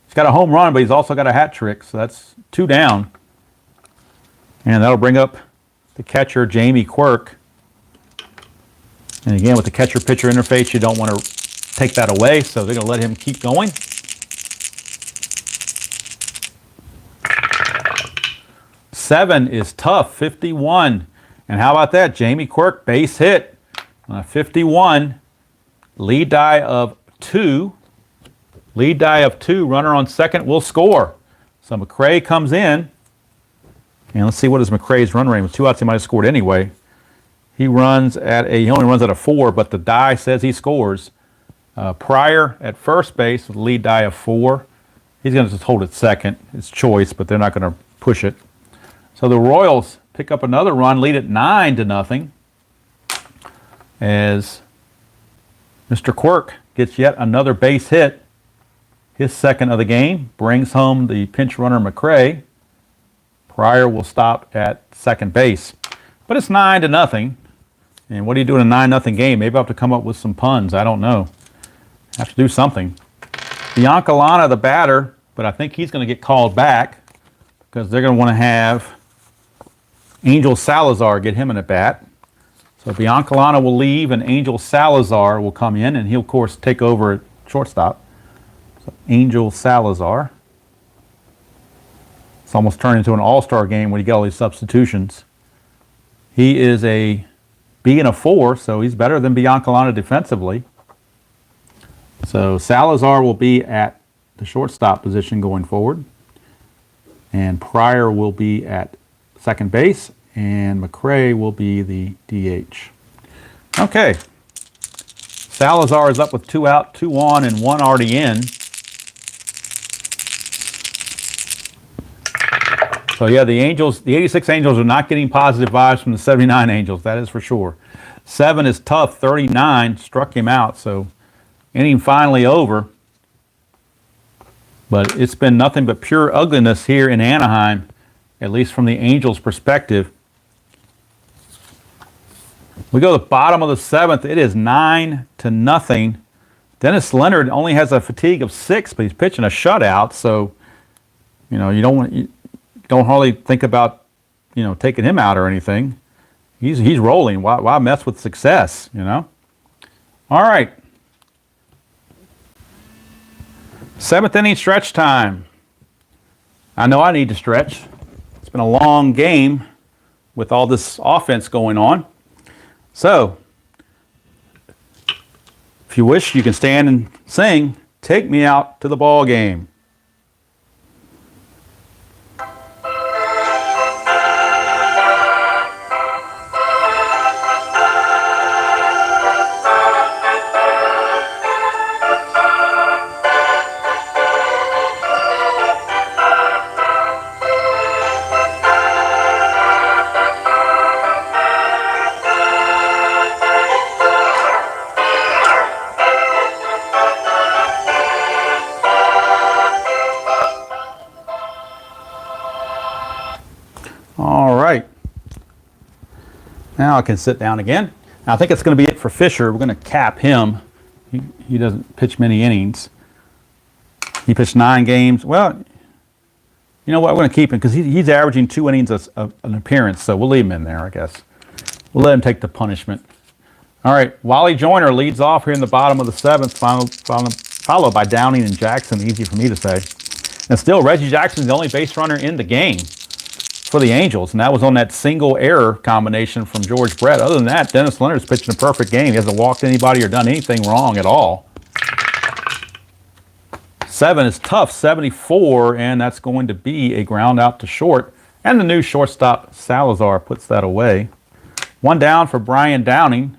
He's got a home run, but he's also got a hat trick. So that's 2 down, and that'll bring up the catcher Jamie Quirk. And again, with the catcher-pitcher interface, you don't want to take that away, so they're going to let him keep going. 7 is tough, 51. And how about that? Jamie Quirk, base hit. 51, lead die of 2. Lead die of 2, runner on second will score. So McRae comes in. And let's see what is McRae's run rate. With 2 outs, he might have scored anyway. He only runs at a 4, but the die says he scores. Pryor at first base with a lead die of 4. He's going to just hold it second. It's choice, but they're not going to push it. So the Royals pick up another run, lead it 9-0, as Mr. Quirk gets yet another base hit. His second of the game brings home the pinch runner McRae. Pryor will stop at second base. But it's 9-0. And what do you do in a 9-0 game? Maybe I'll have to come up with some puns. I don't know. Have to do something. Biancalana, the batter, but I think he's going to get called back because they're going to want to have Angel Salazar get him in at bat. So Biancalana will leave and Angel Salazar will come in, and he'll, of course, take over at shortstop. So Angel Salazar. It's almost turned into an all-star game when you get all these substitutions. He is a B and a 4, so he's better than Biancalana defensively. So Salazar will be at the shortstop position going forward. And Pryor will be at second base. And McRae will be the DH. Okay. Salazar is up with 2 out, 2 on, and 1 already in. So yeah, the 86 Angels are not getting positive vibes from the 79 Angels, that is for sure. 7 is tough, 39, struck him out, so inning finally over. But it's been nothing but pure ugliness here in Anaheim, at least from the Angels' perspective. We go to the bottom of the 7th, it is 9-0. Dennis Leonard only has a fatigue of 6, but he's pitching a shutout, so you know, you don't hardly think about, you know, taking him out or anything. He's rolling. Why mess with success, you know? All right. 7th inning stretch time. I know I need to stretch. It's been a long game with all this offense going on. So, if you wish, you can stand and sing, "Take Me Out to the Ball Game." All right. Now I can sit down again. Now I think it's going to be it for Fisher. We're going to cap him. He doesn't pitch many innings. He pitched 9 games. Well, you know what? We're going to keep him because he's averaging 2 innings of an appearance, so we'll leave him in there, I guess. We'll let him take the punishment. All right. Wally Joyner leads off here in the bottom of the 7th, followed by Downing and Jackson. Easy for me to say. And still, Reggie Jackson's the only base runner in the game for the Angels, and that was on that single error combination from George Brett. Other than that, Dennis Leonard's pitching a perfect game. He hasn't walked anybody or done anything wrong at all. 7 is tough, 74, and that's going to be a ground out to short. And the new shortstop, Salazar, puts that away. 1 down for Brian Downing.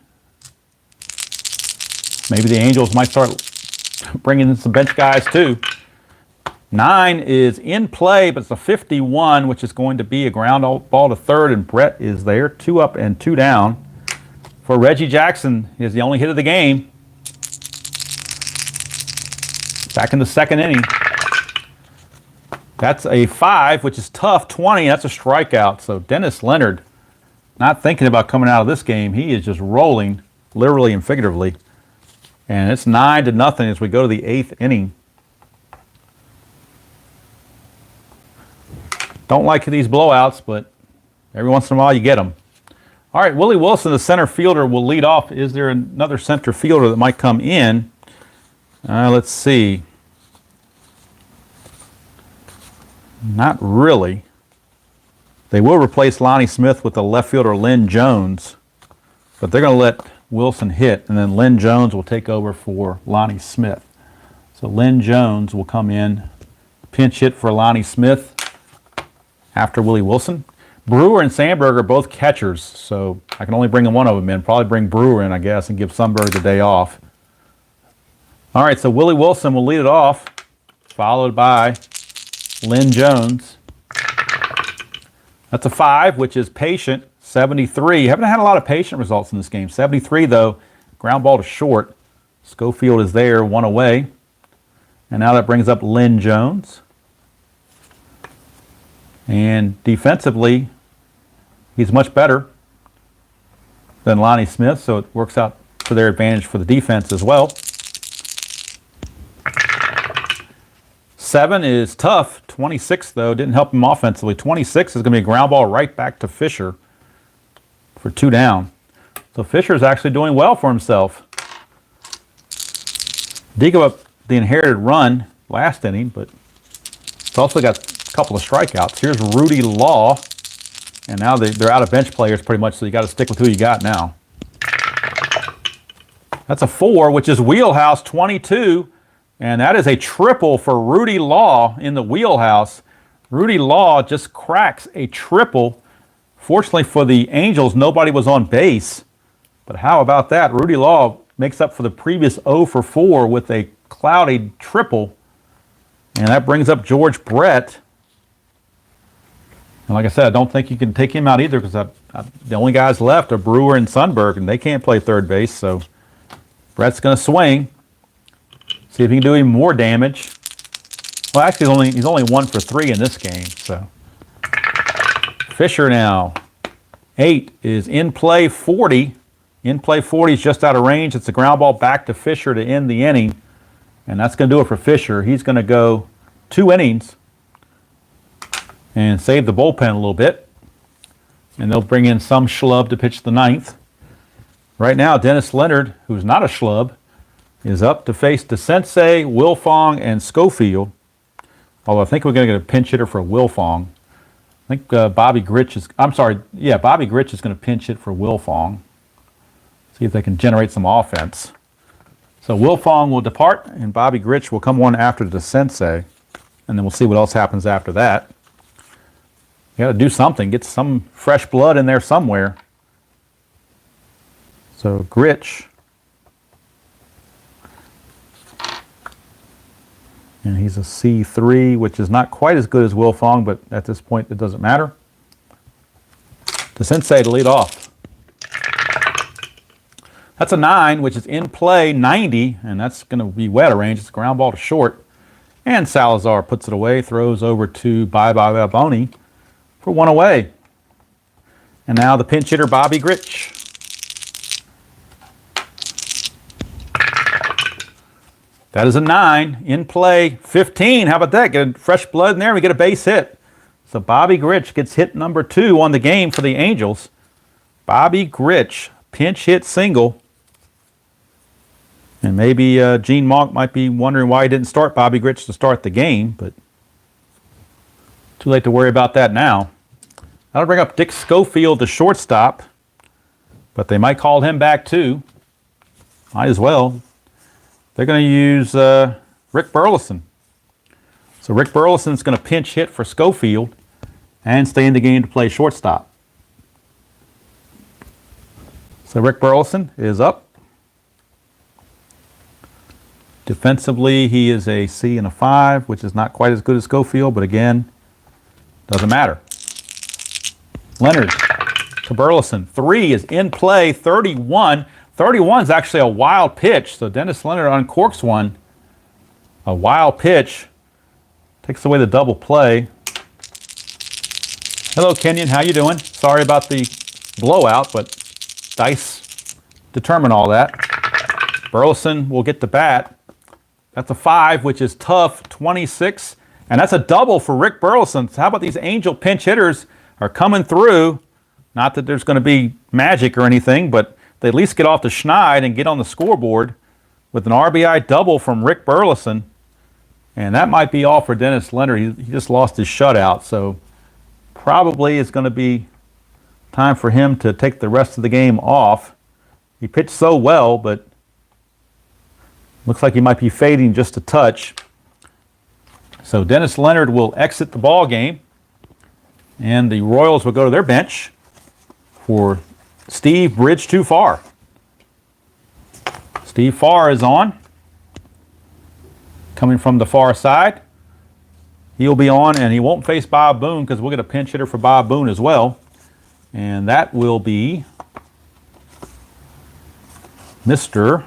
Maybe the Angels might start bringing in some bench guys too. 9 is in play, but it's a 51, which is going to be a ground ball to third, and Brett is there. 2 up and 2 down. For Reggie Jackson, is the only hit of the game. Back in the second inning. That's a 5, which is tough. 20, that's a strikeout. So Dennis Leonard, not thinking about coming out of this game. He is just rolling, literally and figuratively. And it's 9-0 as we go to the 8th inning. Don't like these blowouts, but every once in a while you get them. All right, Willie Wilson, the center fielder, will lead off. Is there another center fielder that might come in? Let's see. Not really. They will replace Lonnie Smith with the left fielder Lynn Jones, but they're going to let Wilson hit, and then Lynn Jones will take over for Lonnie Smith. So Lynn Jones will come in, pinch hit for Lonnie Smith after Willie Wilson. Brewer and Sandberg are both catchers, so I can only bring one of them in. Probably bring Brewer in, I guess, and give Sundberg the day off. All right, so Willie Wilson will lead it off, followed by Lynn Jones. That's a 5, which is patient. 73. Haven't had a lot of patient results in this game. 73, though, ground ball to short. Schofield is there, 1 away. And now that brings up Lynn Jones. And defensively, he's much better than Lonnie Smith, so it works out to their advantage for the defense as well. 7 is tough. 26, though, didn't help him offensively. 26 is going to be a ground ball right back to Fisher for 2 down. So Fisher's actually doing well for himself. Did give up the inherited run last inning, but it's also got a couple of strikeouts. Here's Rudy Law, and now they're out of bench players pretty much, so you got to stick with who you got now. That's a 4, which is wheelhouse 22, and that is a triple for Rudy Law in the wheelhouse. Rudy Law just cracks a triple. Fortunately for the Angels, nobody was on base. But how about that? Rudy Law makes up for the previous 0 for 4 with a cloudy triple. And that brings up George Brett. And like I said, I don't think you can take him out either because the only guys left are Brewer and Sundberg, and they can't play third base. So Brett's going to swing. See if he can do even more damage. Well, actually, he's only 1 for 3 in this game. So Fisher now. 8 is in play 40. In play 40 is just out of range. It's a ground ball back to Fisher to end the inning. And that's going to do it for Fisher. He's going to go 2 innings and save the bullpen a little bit. And they'll bring in some schlub to pitch the 9th. Right now, Dennis Leonard, who's not a schlub, is up to face DeSensei, Wilfong, and Schofield. Although I think we're going to get a pinch hitter for Wilfong. I think Bobby Grich is going to pinch hit for Wilfong. See if they can generate some offense. So Wilfong will depart, and Bobby Grich will come on after the Sensei. And then we'll see what else happens after that. You got to do something. Get some fresh blood in there somewhere. So Grich. And he's a C3, which is not quite as good as Wilfong, but at this point it doesn't matter. The Sensei to lead off. That's a 9, which is in play 90, and that's going to be wet range. It's a ground ball to short. And Salazar puts it away, throws over to Bye-Bye Boney for 1 away. And now the pinch hitter, Bobby Grich. That is a 9. In play 15. How about that? Get fresh blood in there. We get a base hit. So Bobby Grich gets hit number 2 on the game for the Angels. Bobby Grich, pinch hit single. And maybe Gene Monk might be wondering why he didn't start Bobby Grich to start the game, but too late to worry about that now. That'll bring up Dick Schofield, the shortstop, but they might call him back too. Might as well. They're going to use Rick Burleson. So Rick Burleson's going to pinch hit for Schofield and stay in the game to play shortstop. So Rick Burleson is up. Defensively, he is a C and a 5, which is not quite as good as Schofield, but again, doesn't matter. Leonard to Burleson. 3 is in play, 31. 31 is actually a wild pitch, so Dennis Leonard uncorks one. A wild pitch. Takes away the double play. Hello, Kenyon. How you doing? Sorry about the blowout, but dice determine all that. Burleson will get the bat. That's a 5, which is tough, 26. And that's a double for Rick Burleson. So how about these Angel pinch hitters are coming through? Not that there's going to be magic or anything, but they at least get off the schneid and get on the scoreboard with an RBI double from Rick Burleson. And that might be all for Dennis Leonard. He just lost his shutout, so probably it's going to be time for him to take the rest of the game off. He pitched so well, but looks like he might be fading just a touch. So Dennis Leonard will exit the ball game, and the Royals will go to their bench for Steve Bridge Too Far. Steve Farr is on, coming from the far side. He'll be on, and he won't face Bob Boone because we'll get a pinch hitter for Bob Boone as well. And that will be Mr.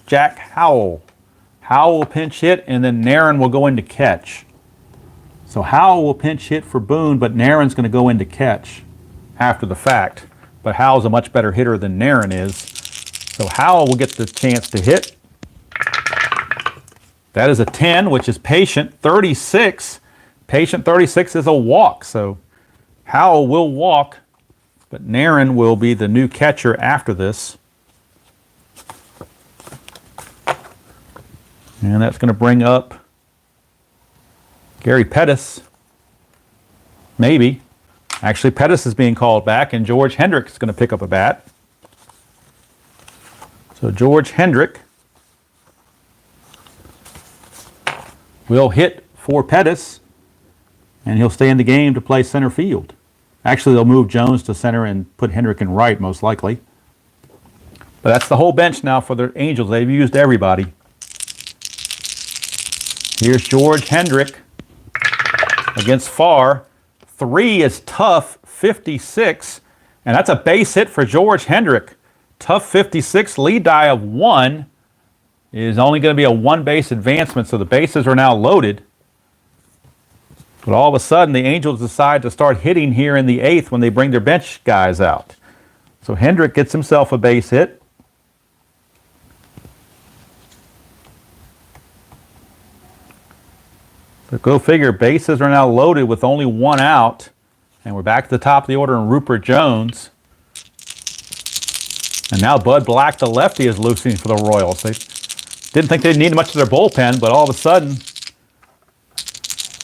Jack Howell. Howell will pinch hit, and then Nairn will go into catch. So Howell will pinch hit for Boone, but Nairn's going to go into catch after the fact. But Howell's a much better hitter than Nairn is. So Howell will get the chance to hit. That is a 10, which is patient 36. Patient 36 is a walk. So Howell will walk, but Nairn will be the new catcher after this. And that's going to bring up Gary Pettis. Maybe. Actually, Pettis is being called back, and George Hendrick is going to pick up a bat. So George Hendrick will hit for Pettis, and he'll stay in the game to play center field. Actually, they'll move Jones to center and put Hendrick in right, most likely. But that's the whole bench now for the Angels. They've used everybody. Here's George Hendrick against Farr. 3 is tough, 56. And that's a base hit for George Hendrick. Tough 56, lead die of 1 is only going to be a 1-base advancement, so the bases are now loaded. But all of a sudden, the Angels decide to start hitting here in the 8th when they bring their bench guys out. So Hendrick gets himself a base hit. So go figure, bases are now loaded with only 1 out. And we're back at the top of the order in Rupert Jones. And now Bud Black, the lefty, is loosening for the Royals. They didn't think they'd need much of their bullpen, but all of a sudden,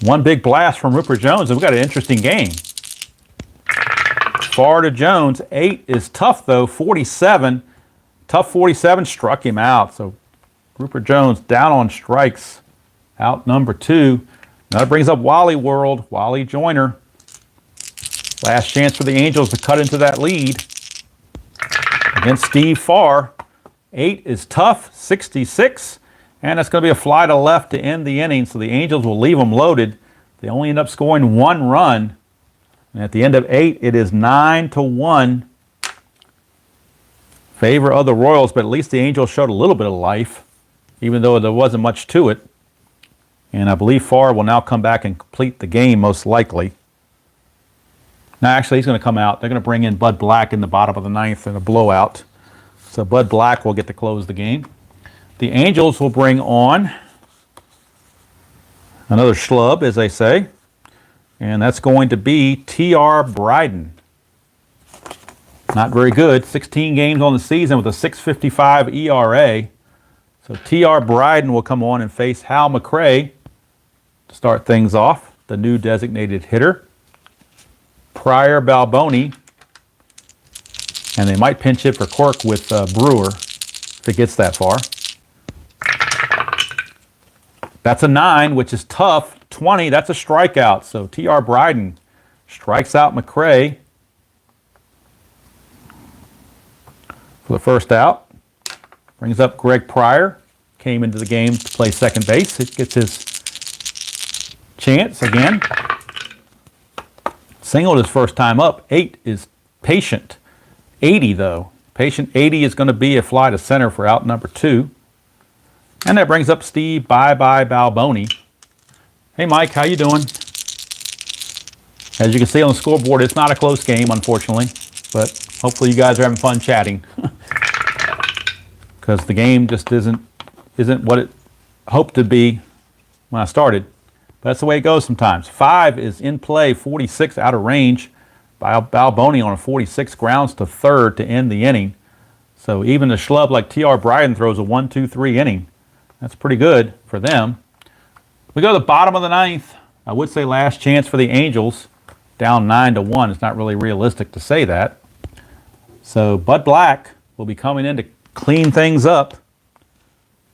one big blast from Rupert Jones, and we've got an interesting game. Farr to Jones. 8 is tough, though. 47. Tough 47 struck him out. So Rupert Jones down on strikes. Out number 2. Now that brings up Wally World. Wally Joyner. Last chance for the Angels to cut into that lead against Steve Farr. 8 is tough, 66, and it's going to be a fly to left to end the inning, so the Angels will leave them loaded. They only end up scoring 1 run, and at the end of 8, it is 9-1 favor of the Royals, but at least the Angels showed a little bit of life, even though there wasn't much to it. And I believe Farr will now come back and complete the game, most likely. Now, actually, he's going to come out. They're going to bring in Bud Black in the bottom of the 9th in a blowout. So Bud Black will get to close the game. The Angels will bring on another schlub, as they say. And that's going to be T.R. Bryden. Not very good. 16 games on the season with a 6.55 ERA. So T.R. Bryden will come on and face Hal McRae to start things off, the new designated hitter. Pryor, Balboni, and they might pinch hit for Quirk with Brewer if it gets that far. That's a 9, which is tough. 20, that's a strikeout. So T.R. Bryden strikes out McRae. for the first out. Brings up Greg Pryor. Came into the game to play second base. He gets his chance again. Singled his first time up. 8 is Patient. 80 though. Patient 80 is going to be a fly to center for out number 2. And that brings up Steve Bye-Bye Balboni. Hey Mike, how you doing? As you can see on the scoreboard, it's not a close game, unfortunately. But hopefully you guys are having fun chatting. Because the game just isn't what it hoped to be when I started. But that's the way it goes sometimes. 5 is in play, 46 out of range. Balboni on a 46 grounds to third to end the inning. So even a schlub like T.R. Bryden throws a 1-2-3 inning. That's pretty good for them. We go to the bottom of the 9th. I would say last chance for the Angels. Down 9-1. It's not really realistic to say that. So Bud Black will be coming in to clean things up.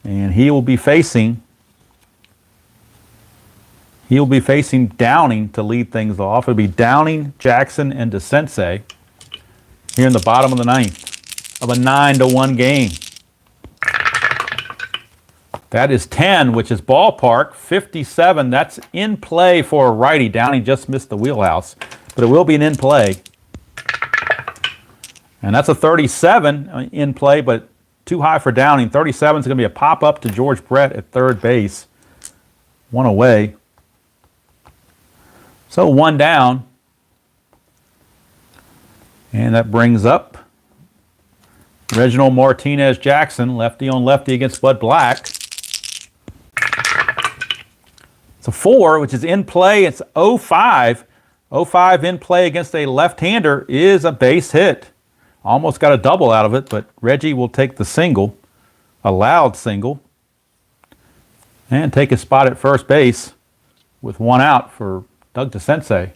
And he will be facing Downing to lead things off. It'll be Downing, Jackson, and DeSensei here in the bottom of the 9th of a 9-1 game. That is 10, which is ballpark. 57, that's in play for a righty. Downing just missed the wheelhouse, but it will be an in play. And that's a 37 in play, but too high for Downing. 37 is going to be a pop-up to George Brett at third base. 1 away. So 1 down. And that brings up Reginald Martinez Jackson, lefty on lefty against Bud Black. It's a 4, which is in play. It's 0-5. 0-5 in play against a left-hander is a base hit. Almost got a double out of it, but Reggie will take the single, a loud single, and take his spot at first base with 1 out for Doug DeSensei.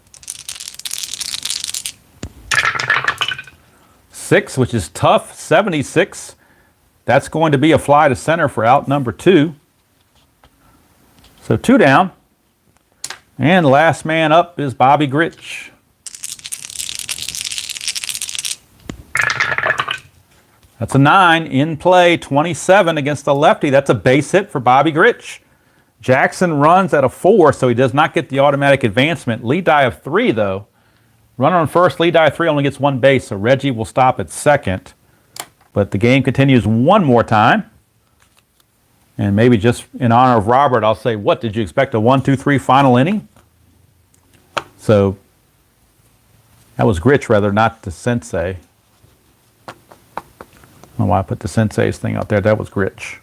6, which is tough, 76. That's going to be a fly to center for out number 2. So 2 down. And last man up is Bobby Grich. That's a 9 in play, 27 against the lefty. That's a base hit for Bobby Grich. Jackson runs at a 4, so he does not get the automatic advancement. Lead die of 3, though. Runner on first, lead die of 3, only gets 1 base, so Reggie will stop at second. But the game continues one more time. And maybe just in honor of Robert, I'll say, what, did you expect a 1-2-3 final inning? So that was Grich, rather, not DeSensei. I don't know why I put DeSensei's thing out there. That was Grich.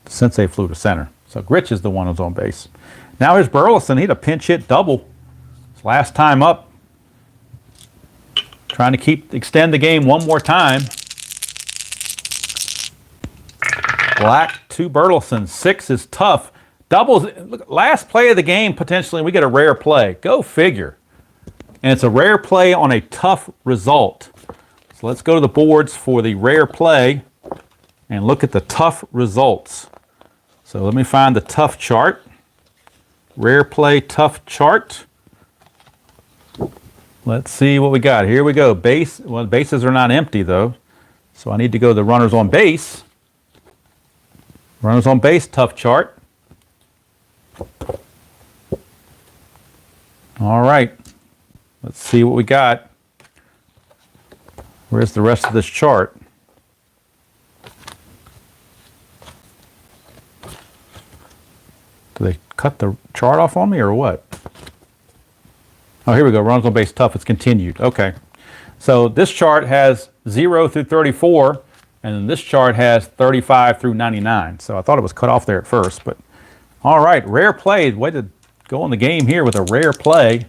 DeSensei flew to center. So Grich is the one who's on base. Now here's Burleson. He had a pinch hit double. His last time up. Trying to extend the game one more time. Black to Burleson. 6 is tough. Doubles. Look, last play of the game, potentially, we get a rare play. Go figure. And it's a rare play on a tough result. So let's go to the boards for the rare play and look at the tough results. So let me find the tough chart. Rare play tough chart. Let's see what we got. Here we go. Base. Well, bases are not empty though. So I need to go to the runners on base. Runners on base tough chart. All right. Let's see what we got. Where's the rest of this chart? Do they cut the chart off on me or what? Oh, here we go. Runners on base tough. It's continued. Okay. So this chart has 0 through 34, and then this chart has 35 through 99. So I thought it was cut off there at first, but all right. Rare play. Way to go in the game here with a rare play.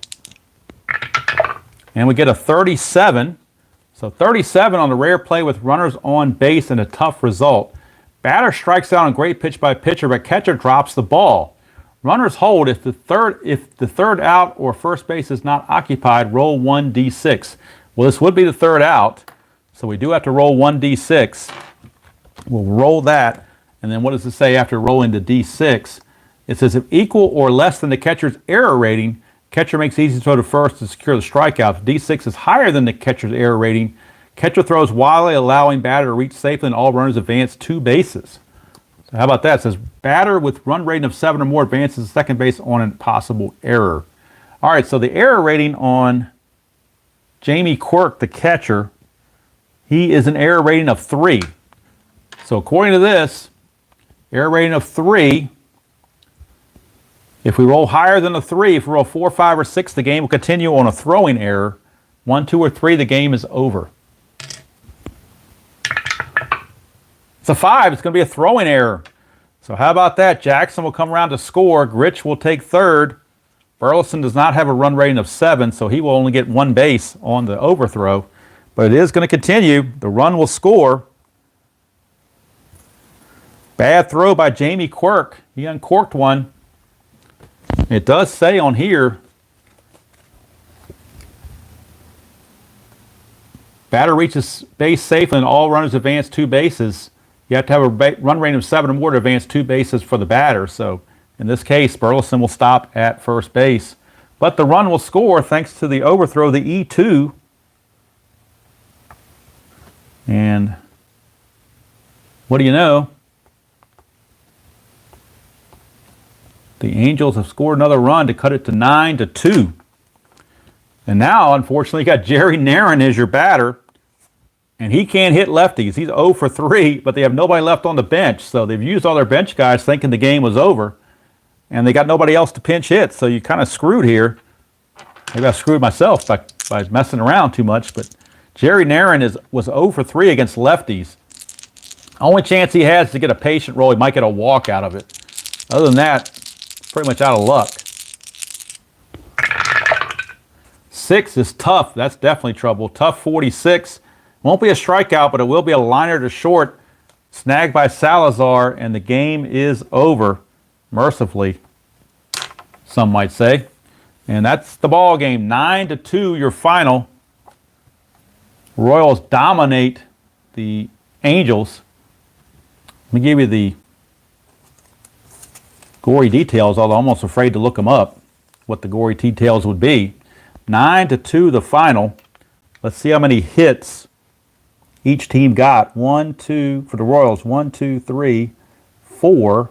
And we get a 37. So 37 on the rare play with runners on base and a tough result. Batter strikes out on great pitch by pitcher, but catcher drops the ball. Runners hold if the third out or first base is not occupied, roll 1d6. Well, this would be the third out, so we do have to roll 1d6. We'll roll that, and then what does it say after rolling the d6? It says if equal or less than the catcher's error rating, catcher makes easy throw to first to secure the strikeout. If D6 is higher than the catcher's error rating, Catcher throws wildly, allowing batter to reach safely, and all runners advance 2 bases. So how about that? It says batter with run rating of 7 or more advances to second base on a possible error. All right, so the error rating on Jamie Quirk, the catcher, he is an error rating of 3. So according to this, error rating of 3. If we roll higher than a 3, if we roll 4, 5, or 6, the game will continue on a throwing error. 1, 2, or 3, the game is over. It's a 5. It's going to be a throwing error. So how about that? Jackson will come around to score. Gritch will take third. Burleson does not have a run rating of 7, so he will only get 1 base on the overthrow. But it is going to continue. The run will score. Bad throw by Jamie Quirk. He uncorked one. It does say on here, batter reaches base safely and all runners advance 2 bases. You have to have a run rating of 7 or more to advance 2 bases for the batter. So in this case, Burleson will stop at first base. But the run will score thanks to the overthrow, the E2. And what do you know? The Angels have scored another run to cut it to 9-2. And now, unfortunately, you got Jerry Narron as your batter. And he can't hit lefties. He's 0 for 3, but they have nobody left on the bench. So they've used all their bench guys thinking the game was over. And they got nobody else to pinch hit. So you kind of screwed here. Maybe I screwed myself by messing around too much. But Jerry Narron was 0 for 3 against lefties. Only chance he has to get a patient roll. He might get a walk out of it. Other than that, pretty much out of luck. 6 is tough. That's definitely trouble. Tough 46. Won't be a strikeout, but it will be a liner to short. Snagged by Salazar, and the game is over. Mercifully, some might say. And that's the ball game. 9-2, your final. Royals dominate the Angels. Let me give you the gory details, although I'm almost afraid to look them up, what the gory details would be. 9-2, the final. Let's see how many hits each team got. 1, 2, for the Royals, 1, 2, 3, 4,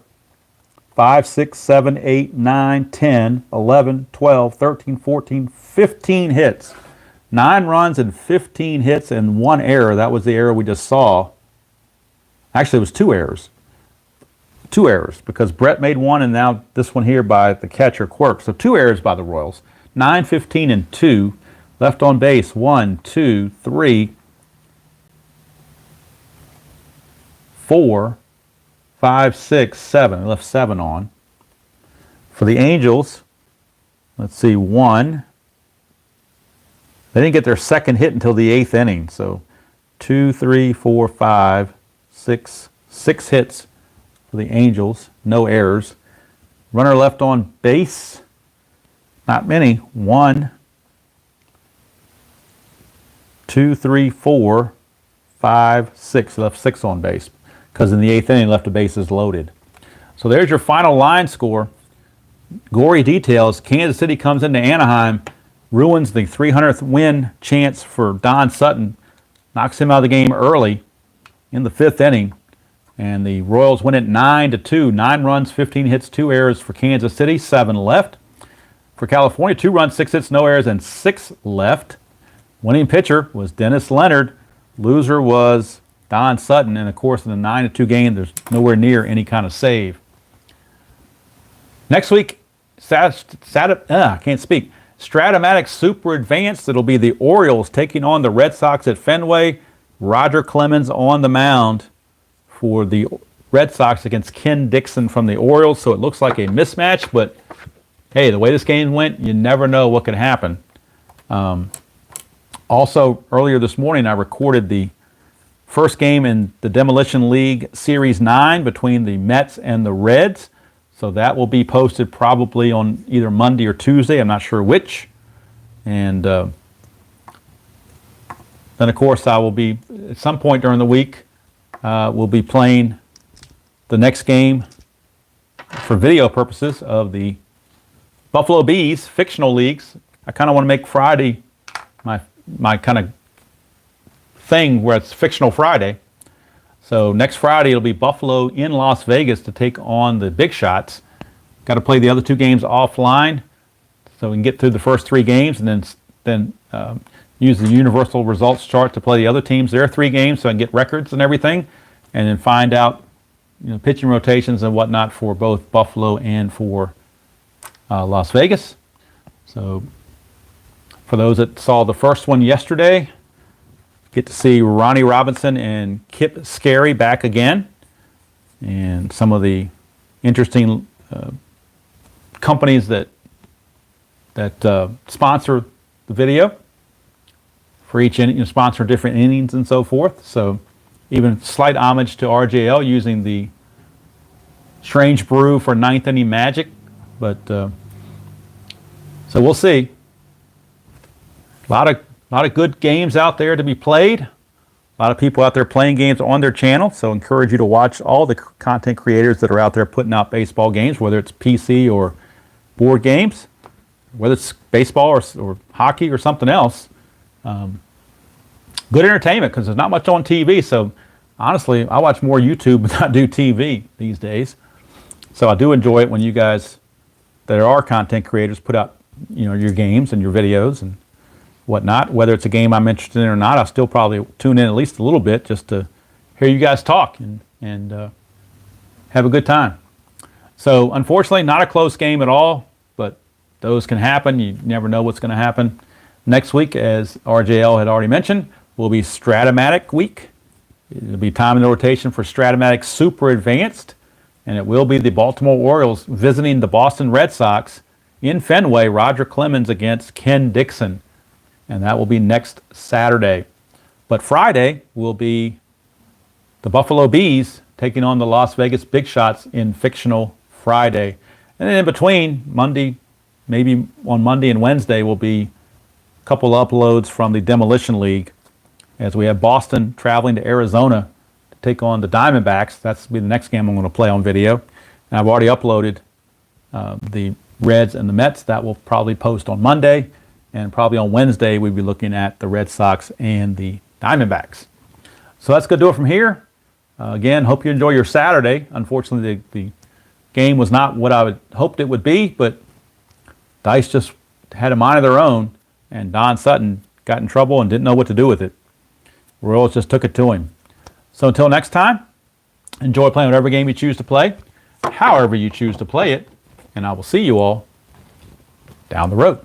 5, 6, 7, 8, 9, 10, 11, 12, 13, 14, 15 hits. 9 runs and 15 hits and 1 error. That was the error we just saw. Actually, it was 2 errors. 2 errors, because Brett made 1 and now this one here by the catcher Quirk. So 2 errors by the Royals. 9, 15, and 2. Left on base, 1, 2, 3, 4, 5, 6, 7. They left 7 on. For the Angels, let's see, 1. They didn't get their second hit until the 8th inning. So 2, 3, 4, 5, 6. 6 hits for the Angels. No errors. Runner left on base. Not many. 1, 2, 3, 4, 5, 6. They left 6 on base, because in the 8th inning left the bases loaded. So there's your final line score. Gory details. Kansas City comes into Anaheim, ruins the 300th win chance for Don Sutton, knocks him out of the game early in the 5th inning, and the Royals win it 9-2. 9 runs, 15 hits, 2 errors for Kansas City, 7 left. For California, 2 runs, 6 hits, no errors, and 6 left. Winning pitcher was Dennis Leonard. Loser was Don Sutton, and of course in the 9-2 game, there's nowhere near any kind of save. Next week, I can't speak. Stratomatic Super Advanced. It'll be the Orioles taking on the Red Sox at Fenway. Roger Clemens on the mound for the Red Sox against Ken Dixon from the Orioles. So it looks like a mismatch, but hey, the way this game went, you never know what could happen. Also, earlier this morning, I recorded the first game in the Demolition League Series 9 between the Mets and the Reds. So that will be posted probably on either Monday or Tuesday. I'm not sure which. And then, of course, I will be, at some point during the week, we'll be playing the next game for video purposes of the Buffalo Bees fictional leagues. I kind of want to make Friday my kind of thing where it's fictional Friday. So next Friday it'll be Buffalo in Las Vegas to take on the Big Shots. Got to play the other 2 games offline so we can get through the first 3 games, and then use the universal results chart to play the other teams. There are 3 games, so I can get records and everything, and then find out, pitching rotations and whatnot for both Buffalo and for Las Vegas. So for those that saw the first one yesterday, get to see Ronnie Robinson and Kip Scarry back again, and some of the interesting companies that sponsor the video for each inning, sponsor different innings and so forth. So even slight homage to RJL using the Strange Brew for 9th inning magic. But so we'll see. A lot of good games out there to be played. A lot of people out there playing games on their channel. So encourage you to watch all the content creators that are out there putting out baseball games, whether it's PC or board games, whether it's baseball or hockey or something else. Good entertainment, because there's not much on TV. So honestly, I watch more YouTube than I do TV these days. So I do enjoy it when you guys that are content creators put out, your games and your videos and whatnot. Whether it's a game I'm interested in or not, I'll still probably tune in at least a little bit just to hear you guys talk and have a good time. So unfortunately, not a close game at all, but those can happen. You never know what's going to happen. Next week, as RJL had already mentioned, will be Stratomatic week. It'll be time in the rotation for Stratomatic Super Advanced, and it will be the Baltimore Orioles visiting the Boston Red Sox in Fenway, Roger Clemens against Ken Dixon, and that will be next Saturday. But Friday will be the Buffalo Bees taking on the Las Vegas Big Shots in fictional Friday. And then in between, Monday, maybe on Monday and Wednesday, will be a couple uploads from the Demolition League, as we have Boston traveling to Arizona to take on the Diamondbacks. That's be the next game I'm going to play on video. And I've already uploaded the Reds and the Mets. That will probably post on Monday. And probably on Wednesday, we'll be looking at the Red Sox and the Diamondbacks. So that's going to do it from here. Again, hope you enjoy your Saturday. Unfortunately, the game was not what I would hoped it would be, but Dice just had a mind of their own, and Don Sutton got in trouble and didn't know what to do with it. Royals just took it to him. So until next time, enjoy playing whatever game you choose to play, however you choose to play it, and I will see you all down the road.